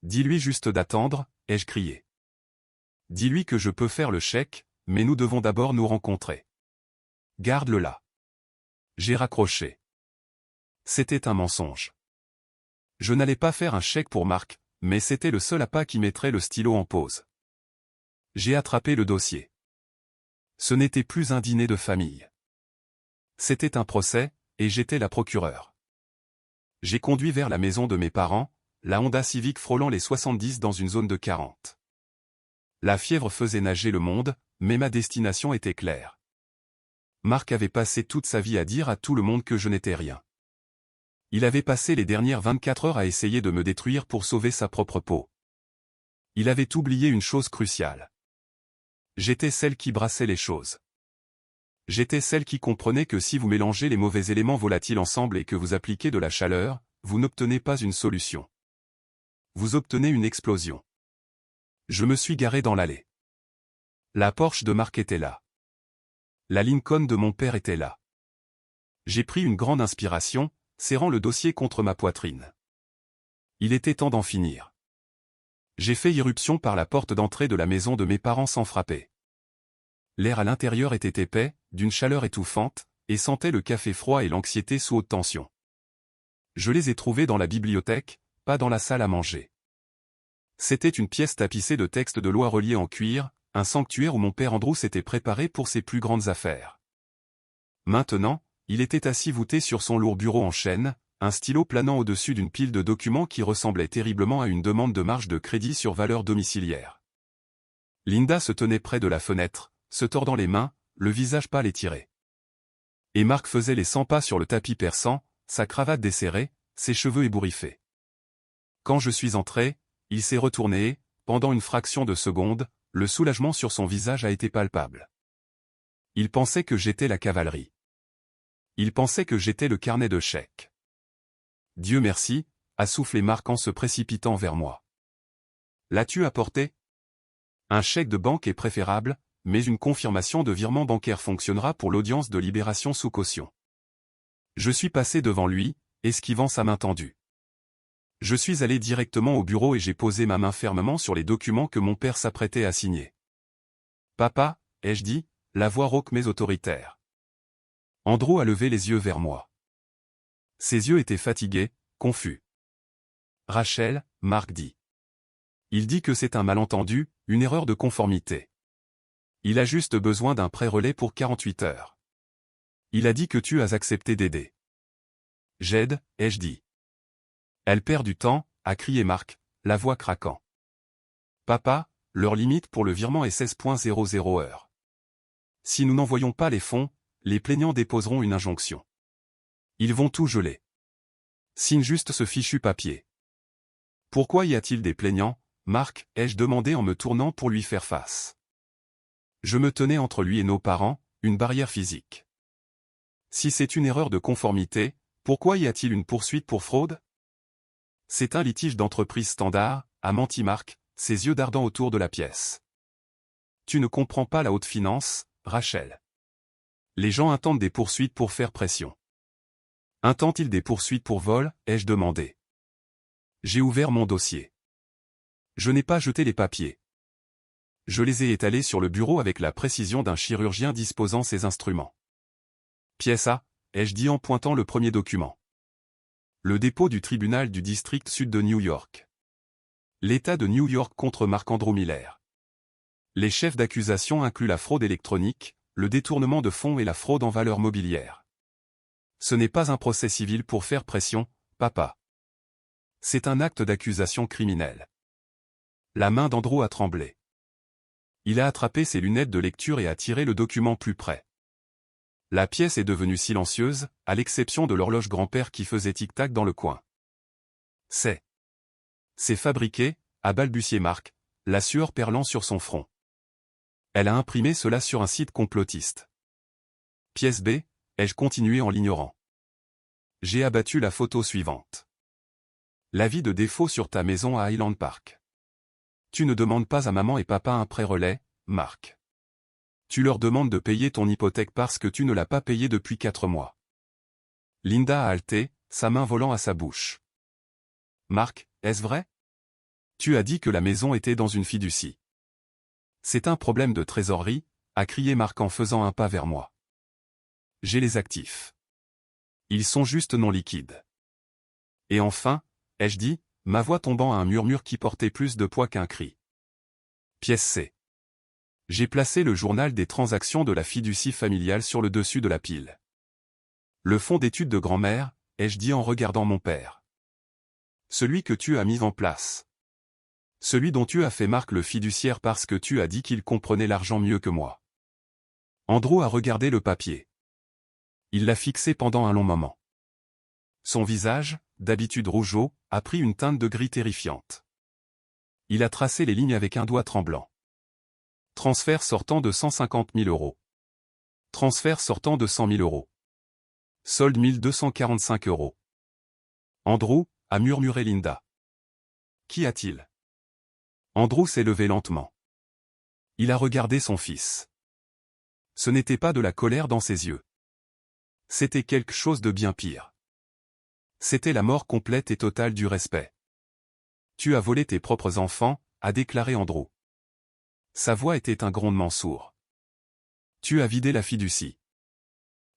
S1: Dis-lui juste d'attendre, ai-je crié. Dis-lui que je peux faire le chèque, mais nous devons d'abord nous rencontrer. Garde-le là. J'ai raccroché. C'était un mensonge. Je n'allais pas faire un chèque pour Marc, mais c'était le seul appât qui mettrait le stylo en pause. J'ai attrapé le dossier. Ce n'était plus un dîner de famille. C'était un procès, et j'étais la procureure. J'ai conduit vers la maison de mes parents, la Honda Civic frôlant les 70 dans une zone de 40. La fièvre faisait nager le monde, mais ma destination était claire. Marc avait passé toute sa vie à dire à tout le monde que je n'étais rien. Il avait passé les dernières 24 heures à essayer de me détruire pour sauver sa propre peau. Il avait oublié une chose cruciale. J'étais celle qui brassait les choses. J'étais celle qui comprenait que si vous mélangez les mauvais éléments volatiles ensemble et que vous appliquez de la chaleur, vous n'obtenez pas une solution. Vous obtenez une explosion. Je me suis garé dans l'allée. La Porsche de Marc était là. La Lincoln de mon père était là. J'ai pris une grande inspiration, serrant le dossier contre ma poitrine. Il était temps d'en finir. J'ai fait irruption par la porte d'entrée de la maison de mes parents sans frapper. L'air à l'intérieur était épais, d'une chaleur étouffante, et sentait le café froid et l'anxiété sous haute tension. Je les ai trouvés dans la bibliothèque, pas dans la salle à manger. C'était une pièce tapissée de textes de loi reliés en cuir, un sanctuaire où mon père Andrew s'était préparé pour ses plus grandes affaires. Maintenant, il était assis voûté sur son lourd bureau en chêne, un stylo planant au-dessus d'une pile de documents qui ressemblait terriblement à une demande de marge de crédit sur valeur domiciliaire. Linda se tenait près de la fenêtre, se tordant les mains, le visage pâle et tiré. Et Marc faisait les 100 pas sur le tapis perçant, sa cravate desserrée, ses cheveux ébouriffés. Quand je suis entré, il s'est retourné et, pendant une fraction de seconde, le soulagement sur son visage a été palpable. Il pensait que j'étais la cavalerie. Il pensait que j'étais le carnet de chèques. Dieu merci, a soufflé Marc en se précipitant vers moi. L'as-tu apporté? Un chèque de banque est préférable, mais une confirmation de virement bancaire fonctionnera pour l'audience de libération sous caution. Je suis passé devant lui, esquivant sa main tendue. Je suis allé directement au bureau et j'ai posé ma main fermement sur les documents que mon père s'apprêtait à signer. Papa, ai-je dit, la voix rauque mais autoritaire. Andrew a levé les yeux vers moi. Ses yeux étaient fatigués, confus. Rachel, Marc dit. Il dit que c'est un malentendu, une erreur de conformité. Il a juste besoin d'un pré-relais pour 48 heures. Il a dit que tu as accepté d'aider. J'aide, ai-je dit. Elle perd du temps, a crié Marc, la voix craquant. Papa, leur limite pour le virement est 16,00 heures. Si nous n'envoyons pas les fonds, les plaignants déposeront une injonction. Ils vont tout geler. Signe juste ce fichu papier. Pourquoi y a-t-il des plaignants, Marc, ai-je demandé en me tournant pour lui faire face. Je me tenais entre lui et nos parents, une barrière physique. Si c'est une erreur de conformité, pourquoi y a-t-il une poursuite pour fraude? C'est un litige d'entreprise standard, a menti Marc, ses yeux dardant autour de la pièce. Tu ne comprends pas la haute finance, Rachel. Les gens intentent des poursuites pour faire pression. Intentent-ils des poursuites pour vol, ai-je demandé. J'ai ouvert mon dossier. Je n'ai pas jeté les papiers. Je les ai étalés sur le bureau avec la précision d'un chirurgien disposant ses instruments. Pièce A, ai-je dit en pointant le premier document. Le dépôt du tribunal du district sud de New York. L'État de New York contre Marc-Andrew Miller. Les chefs d'accusation incluent la fraude électronique, le détournement de fonds et la fraude en valeurs mobilières. Ce n'est pas un procès civil pour faire pression, papa. C'est un acte d'accusation criminelle. La main d'Andrew a tremblé. Il a attrapé ses lunettes de lecture et a tiré le document plus près. La pièce est devenue silencieuse, à l'exception de l'horloge grand-père qui faisait tic-tac dans le coin. C'est fabriqué, a balbutié Marc, la sueur perlant sur son front. Elle a imprimé cela sur un site complotiste. Pièce B, ai-je continué en l'ignorant. J'ai abattu la photo suivante. L'avis de défaut sur ta maison à Highland Park. Tu ne demandes pas à maman et papa un pré-relais, Marc. Tu leur demandes de payer ton hypothèque parce que tu ne l'as pas payée depuis 4 mois. Linda a halté, sa main volant à sa bouche. Marc, est-ce vrai? Tu as dit que la maison était dans une fiducie. C'est un problème de trésorerie, a crié Marc en faisant un pas vers moi. J'ai les actifs. Ils sont juste non liquides. Et enfin, ai-je dit, ma voix tombant à un murmure qui portait plus de poids qu'un cri. Pièce C. J'ai placé le journal des transactions de la fiducie familiale sur le dessus de la pile. Le fonds d'études de grand-mère, ai-je dit en regardant mon père. Celui que tu as mis en place. Celui dont tu as fait Marc le fiduciaire parce que tu as dit qu'il comprenait l'argent mieux que moi. Andrew a regardé le papier. Il l'a fixé pendant un long moment. Son visage, d'habitude rougeaud, a pris une teinte de gris terrifiante. Il a tracé les lignes avec un doigt tremblant. Transfert sortant de 150 000 euros. Transfert sortant de 100 000 euros. Solde 1245 euros. Andrew, a murmuré Linda. Qu'y a-t-il? Andrew s'est levé lentement. Il a regardé son fils. Ce n'était pas de la colère dans ses yeux. C'était quelque chose de bien pire. C'était la mort complète et totale du respect. Tu as volé tes propres enfants, a déclaré Andrew. Sa voix était un grondement sourd. Tu as vidé la fiducie.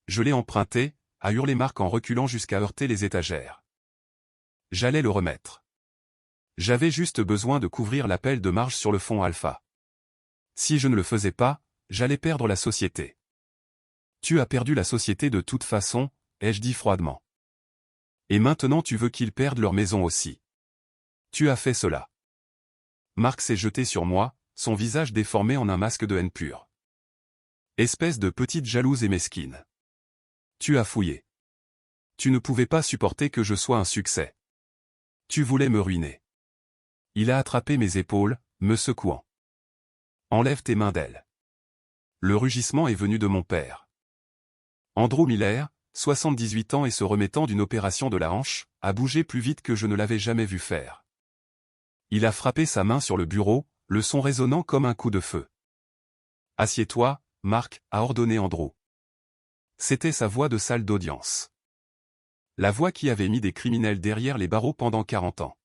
S1: Je l'ai emprunté, a hurlé Marc en reculant jusqu'à heurter les étagères. J'allais le remettre. J'avais juste besoin de couvrir l'appel de marge sur le fonds alpha. Si je ne le faisais pas, j'allais perdre la société. Tu as perdu la société de toute façon, ai-je dit froidement. Et maintenant tu veux qu'ils perdent leur maison aussi. Tu as fait cela. Marc s'est jeté sur moi, son visage déformé en un masque de haine pure. Espèce de petite jalouse et mesquine. Tu as fouillé. Tu ne pouvais pas supporter que je sois un succès. Tu voulais me ruiner. Il a attrapé mes épaules, me secouant. Enlève tes mains d'elle. Le rugissement est venu de mon père. Andrew Miller, 78 ans et se remettant d'une opération de la hanche, a bougé plus vite que je ne l'avais jamais vu faire. Il a frappé sa main sur le bureau, le son résonnant comme un coup de feu. « Assieds-toi, Marc, » a ordonné Andrew. C'était sa voix de salle d'audience. La voix qui avait mis des criminels derrière les barreaux pendant 40 ans.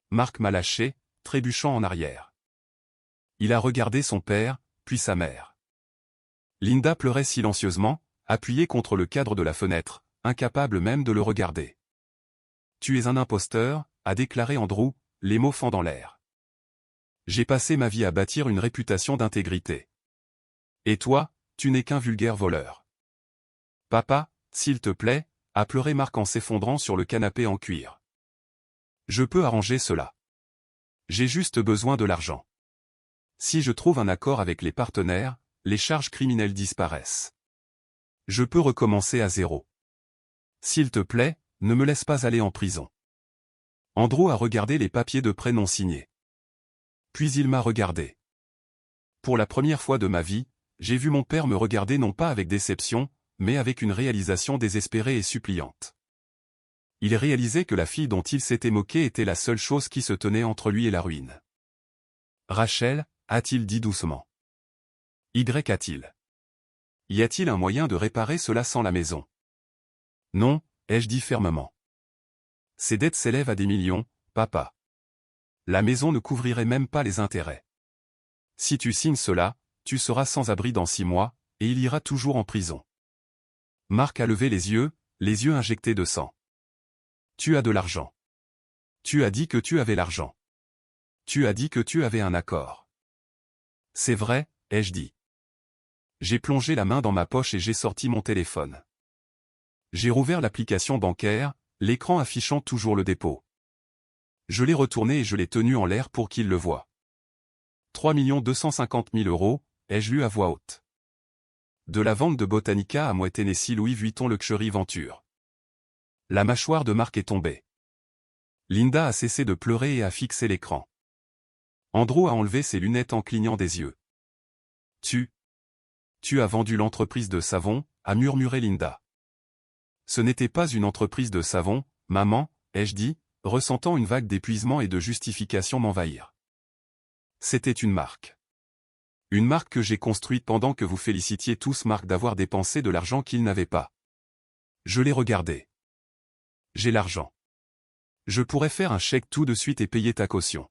S1: Marc m'a lâché, trébuchant en arrière. Il a regardé son père, puis sa mère. Linda pleurait silencieusement, appuyée contre le cadre de la fenêtre, incapable même de le regarder. « Tu es un imposteur, a déclaré Andrew, les mots fendant l'air. J'ai passé ma vie à bâtir une réputation d'intégrité. Et toi, tu n'es qu'un vulgaire voleur. Papa, s'il te plaît, a pleuré Marc en s'effondrant sur le canapé en cuir. Je peux arranger cela. J'ai juste besoin de l'argent. Si je trouve un accord avec les partenaires, les charges criminelles disparaissent. Je peux recommencer à zéro. S'il te plaît, ne me laisse pas aller en prison. Andrew a regardé les papiers de prêt non signés. Puis il m'a regardé. Pour la première fois de ma vie, j'ai vu mon père me regarder non pas avec déception, mais avec une réalisation désespérée et suppliante. Il réalisait que la fille dont il s'était moqué était la seule chose qui se tenait entre lui et la ruine. Rachel, a-t-il dit doucement. A-t-il. Y a-t-il un moyen de réparer cela sans la maison? Non, ai-je dit fermement. Ces dettes s'élèvent à des millions, papa. La maison ne couvrirait même pas les intérêts. Si tu signes cela, tu seras sans abri dans 6 mois, et il ira toujours en prison. Marc a levé les yeux injectés de sang. Tu as de l'argent. Tu as dit que tu avais l'argent. Tu as dit que tu avais un accord. C'est vrai, ai-je dit. J'ai plongé la main dans ma poche et j'ai sorti mon téléphone. J'ai rouvert l'application bancaire, l'écran affichant toujours le dépôt. Je l'ai retourné et je l'ai tenu en l'air pour qu'il le voie. 3 250 000 €, ai-je lu à voix haute. De la vente de Botanica à Moët Hennessy Louis Vuitton Luxury Venture. La mâchoire de Marc est tombée. Linda a cessé de pleurer et a fixé l'écran. Andrew a enlevé ses lunettes en clignant des yeux. Tu as vendu l'entreprise de savon, a murmuré Linda. Ce n'était pas une entreprise de savon, maman, ai-je dit, ressentant une vague d'épuisement et de justification m'envahir. C'était une marque. Une marque que j'ai construite pendant que vous félicitiez tous Marc d'avoir dépensé de l'argent qu'il n'avait pas. Je l'ai regardé. J'ai l'argent. Je pourrais faire un chèque tout de suite et payer ta caution.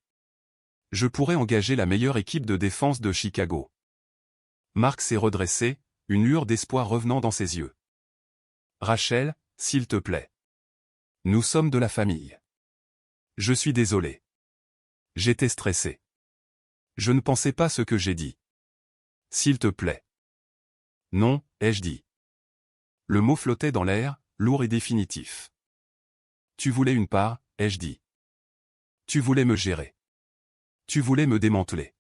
S1: Je pourrais engager la meilleure équipe de défense de Chicago. Marc s'est redressé, une lueur d'espoir revenant dans ses yeux. Rachel, s'il te plaît. Nous sommes de la famille. Je suis désolé. J'étais stressé. Je ne pensais pas ce que j'ai dit. S'il te plaît. Non, ai-je dit. Le mot flottait dans l'air, lourd et définitif. Tu voulais une part, ai-je dit. Tu voulais me gérer. Tu voulais me démanteler.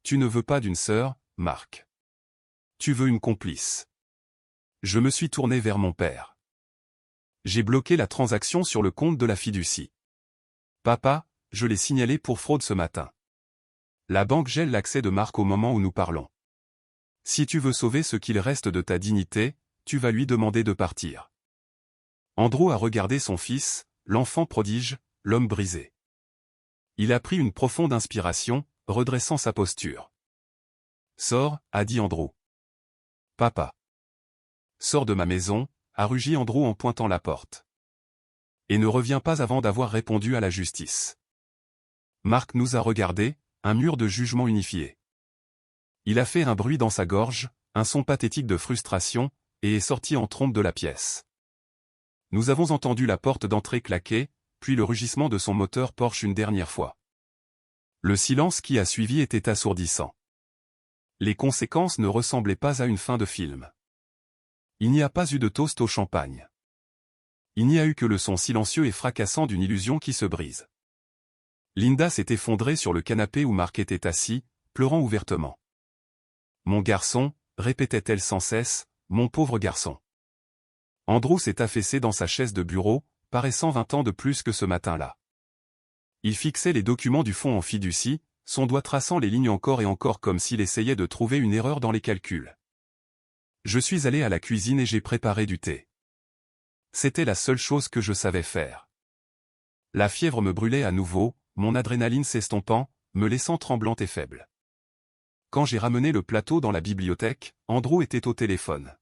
S1: Tu ne veux pas d'une sœur, Marc. Tu veux une complice. Je me suis tourné vers mon père. J'ai bloqué la transaction sur le compte de la fiducie. Papa, je l'ai signalé pour fraude ce matin. La banque gèle l'accès de Marc au moment où nous parlons. Si tu veux sauver ce qu'il reste de ta dignité, tu vas lui demander de partir. Andrew a regardé son fils, l'enfant prodige, l'homme brisé. Il a pris une profonde inspiration, redressant sa posture. Sors, a dit Andrew. Papa. Sors de ma maison, a rugi Andrew en pointant la porte. Et ne reviens pas avant d'avoir répondu à la justice. Marc nous a regardés, un mur de jugement unifié. Il a fait un bruit dans sa gorge, un son pathétique de frustration, et est sorti en trombe de la pièce. Nous avons entendu la porte d'entrée claquer, puis le rugissement de son moteur Porsche une dernière fois. Le silence qui a suivi était assourdissant. Les conséquences ne ressemblaient pas à une fin de film. Il n'y a pas eu de toast au champagne. Il n'y a eu que le son silencieux et fracassant d'une illusion qui se brise. Linda s'est effondrée sur le canapé où Marc était assis, pleurant ouvertement. Mon garçon, répétait-elle sans cesse, mon pauvre garçon. Andrew s'est affaissé dans sa chaise de bureau, paraissant 20 ans de plus que ce matin-là. Il fixait les documents du fonds en fiducie, son doigt traçant les lignes encore et encore comme s'il essayait de trouver une erreur dans les calculs. Je suis allé à la cuisine et j'ai préparé du thé. C'était la seule chose que je savais faire. La fièvre me brûlait à nouveau, mon adrénaline s'estompant, me laissant tremblante et faible. Quand j'ai ramené le plateau dans la bibliothèque, Andrew était au téléphone.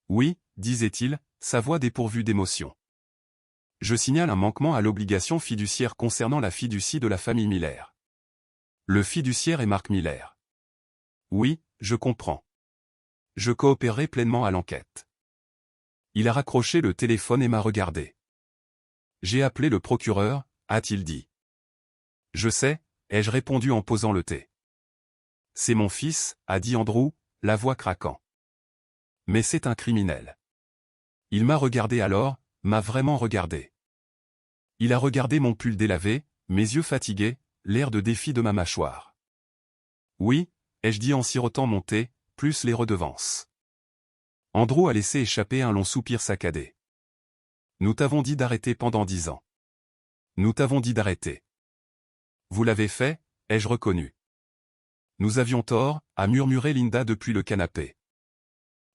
S1: Oui, disait-il, sa voix dépourvue d'émotion. Je signale un manquement à l'obligation fiduciaire concernant la fiducie de la famille Miller. Le fiduciaire est Marc Miller. Oui, je comprends. Je coopérerai pleinement à l'enquête. Il a raccroché le téléphone et m'a regardé. J'ai appelé le procureur, a-t-il dit. Je sais, ai-je répondu en posant le thé. C'est mon fils, a dit Andrew, la voix craquant. Mais c'est un criminel. Il m'a regardé alors, m'a vraiment regardé. Il a regardé mon pull délavé, mes yeux fatigués, l'air de défi de ma mâchoire. Oui, ai-je dit en sirotant mon thé, plus les redevances. Andrew a laissé échapper un long soupir saccadé. Nous t'avons dit d'arrêter pendant 10 ans. Nous t'avons dit d'arrêter. Vous l'avez fait, ai-je reconnu. Nous avions tort, a murmuré Linda depuis le canapé.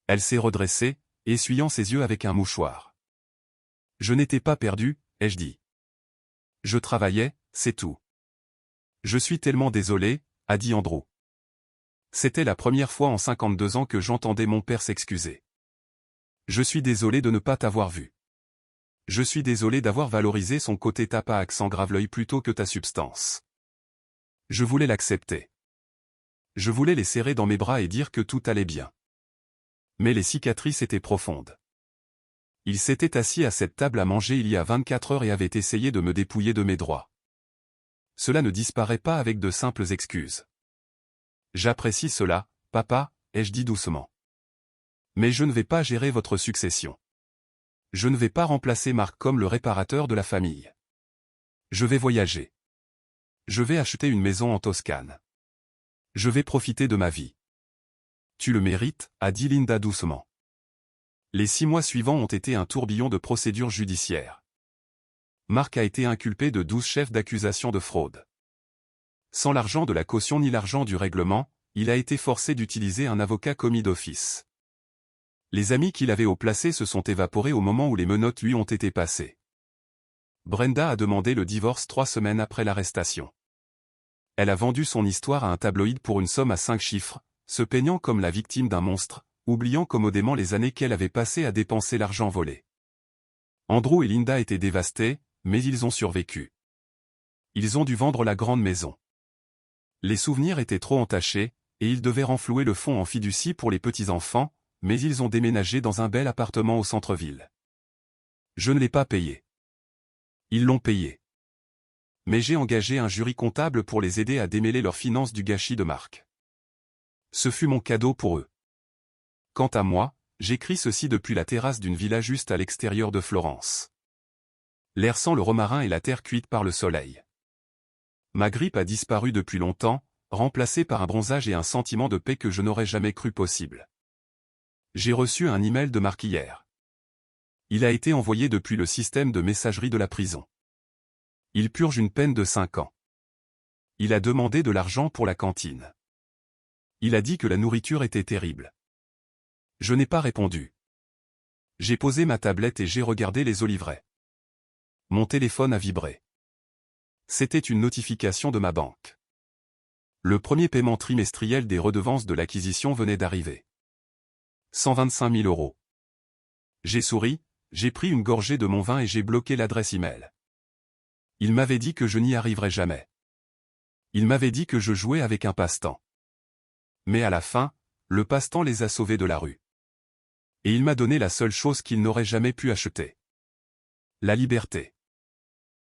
S1: Elle s'est redressée, essuyant ses yeux avec un mouchoir. Je n'étais pas perdu, ai-je dit. Je travaillais, c'est tout. Je suis tellement désolé, a dit Andrew. C'était la première fois en 52 ans que j'entendais mon père s'excuser. Je suis désolé de ne pas t'avoir vu. Je suis désolé d'avoir valorisé son côté tape à accent grave l'œil plutôt que ta substance. Je voulais l'accepter. Je voulais les serrer dans mes bras et dire que tout allait bien. Mais les cicatrices étaient profondes. Il s'était assis à cette table à manger il y a 24 heures et avait essayé de me dépouiller de mes droits. Cela ne disparaît pas avec de simples excuses. J'apprécie cela, papa, ai-je dit doucement. Mais je ne vais pas gérer votre succession. Je ne vais pas remplacer Marc comme le réparateur de la famille. Je vais voyager. Je vais acheter une maison en Toscane. Je vais profiter de ma vie. Tu le mérites, a dit Linda doucement. Les 6 mois suivants ont été un tourbillon de procédures judiciaires. Marc a été inculpé de 12 chefs d'accusation de fraude. Sans l'argent de la caution ni l'argent du règlement, il a été forcé d'utiliser un avocat commis d'office. Les amis qu'il avait haut placés se sont évaporés au moment où les menottes lui ont été passées. Brenda a demandé le divorce 3 semaines après l'arrestation. Elle a vendu son histoire à un tabloïd pour une somme à 5 chiffres, se peignant comme la victime d'un monstre, oubliant commodément les années qu'elle avait passées à dépenser l'argent volé. Andrew et Linda étaient dévastés, mais ils ont survécu. Ils ont dû vendre la grande maison. Les souvenirs étaient trop entachés, et ils devaient renflouer le fonds en fiducie pour les petits-enfants, mais ils ont déménagé dans un bel appartement au centre-ville. Je ne l'ai pas payé. Ils l'ont payé. Mais j'ai engagé un jury comptable pour les aider à démêler leurs finances du gâchis de Marc. Ce fut mon cadeau pour eux. Quant à moi, j'écris ceci depuis la terrasse d'une villa juste à l'extérieur de Florence. L'air sent le romarin et la terre cuite par le soleil. Ma grippe a disparu depuis longtemps, remplacée par un bronzage et un sentiment de paix que je n'aurais jamais cru possible. J'ai reçu un email de Marc hier. Il a été envoyé depuis le système de messagerie de la prison. Il purge une peine de 5 ans. Il a demandé de l'argent pour la cantine. Il a dit que la nourriture était terrible. Je n'ai pas répondu. J'ai posé ma tablette et j'ai regardé les olivrets. Mon téléphone a vibré. C'était une notification de ma banque. Le premier paiement trimestriel des redevances de l'acquisition venait d'arriver. 125 000 €. J'ai souri, j'ai pris une gorgée de mon vin et j'ai bloqué l'adresse email. Il m'avait dit que je n'y arriverais jamais. Il m'avait dit que je jouais avec un passe-temps. Mais à la fin, le passe-temps les a sauvés de la rue. Et il m'a donné la seule chose qu'il n'aurait jamais pu acheter. La liberté.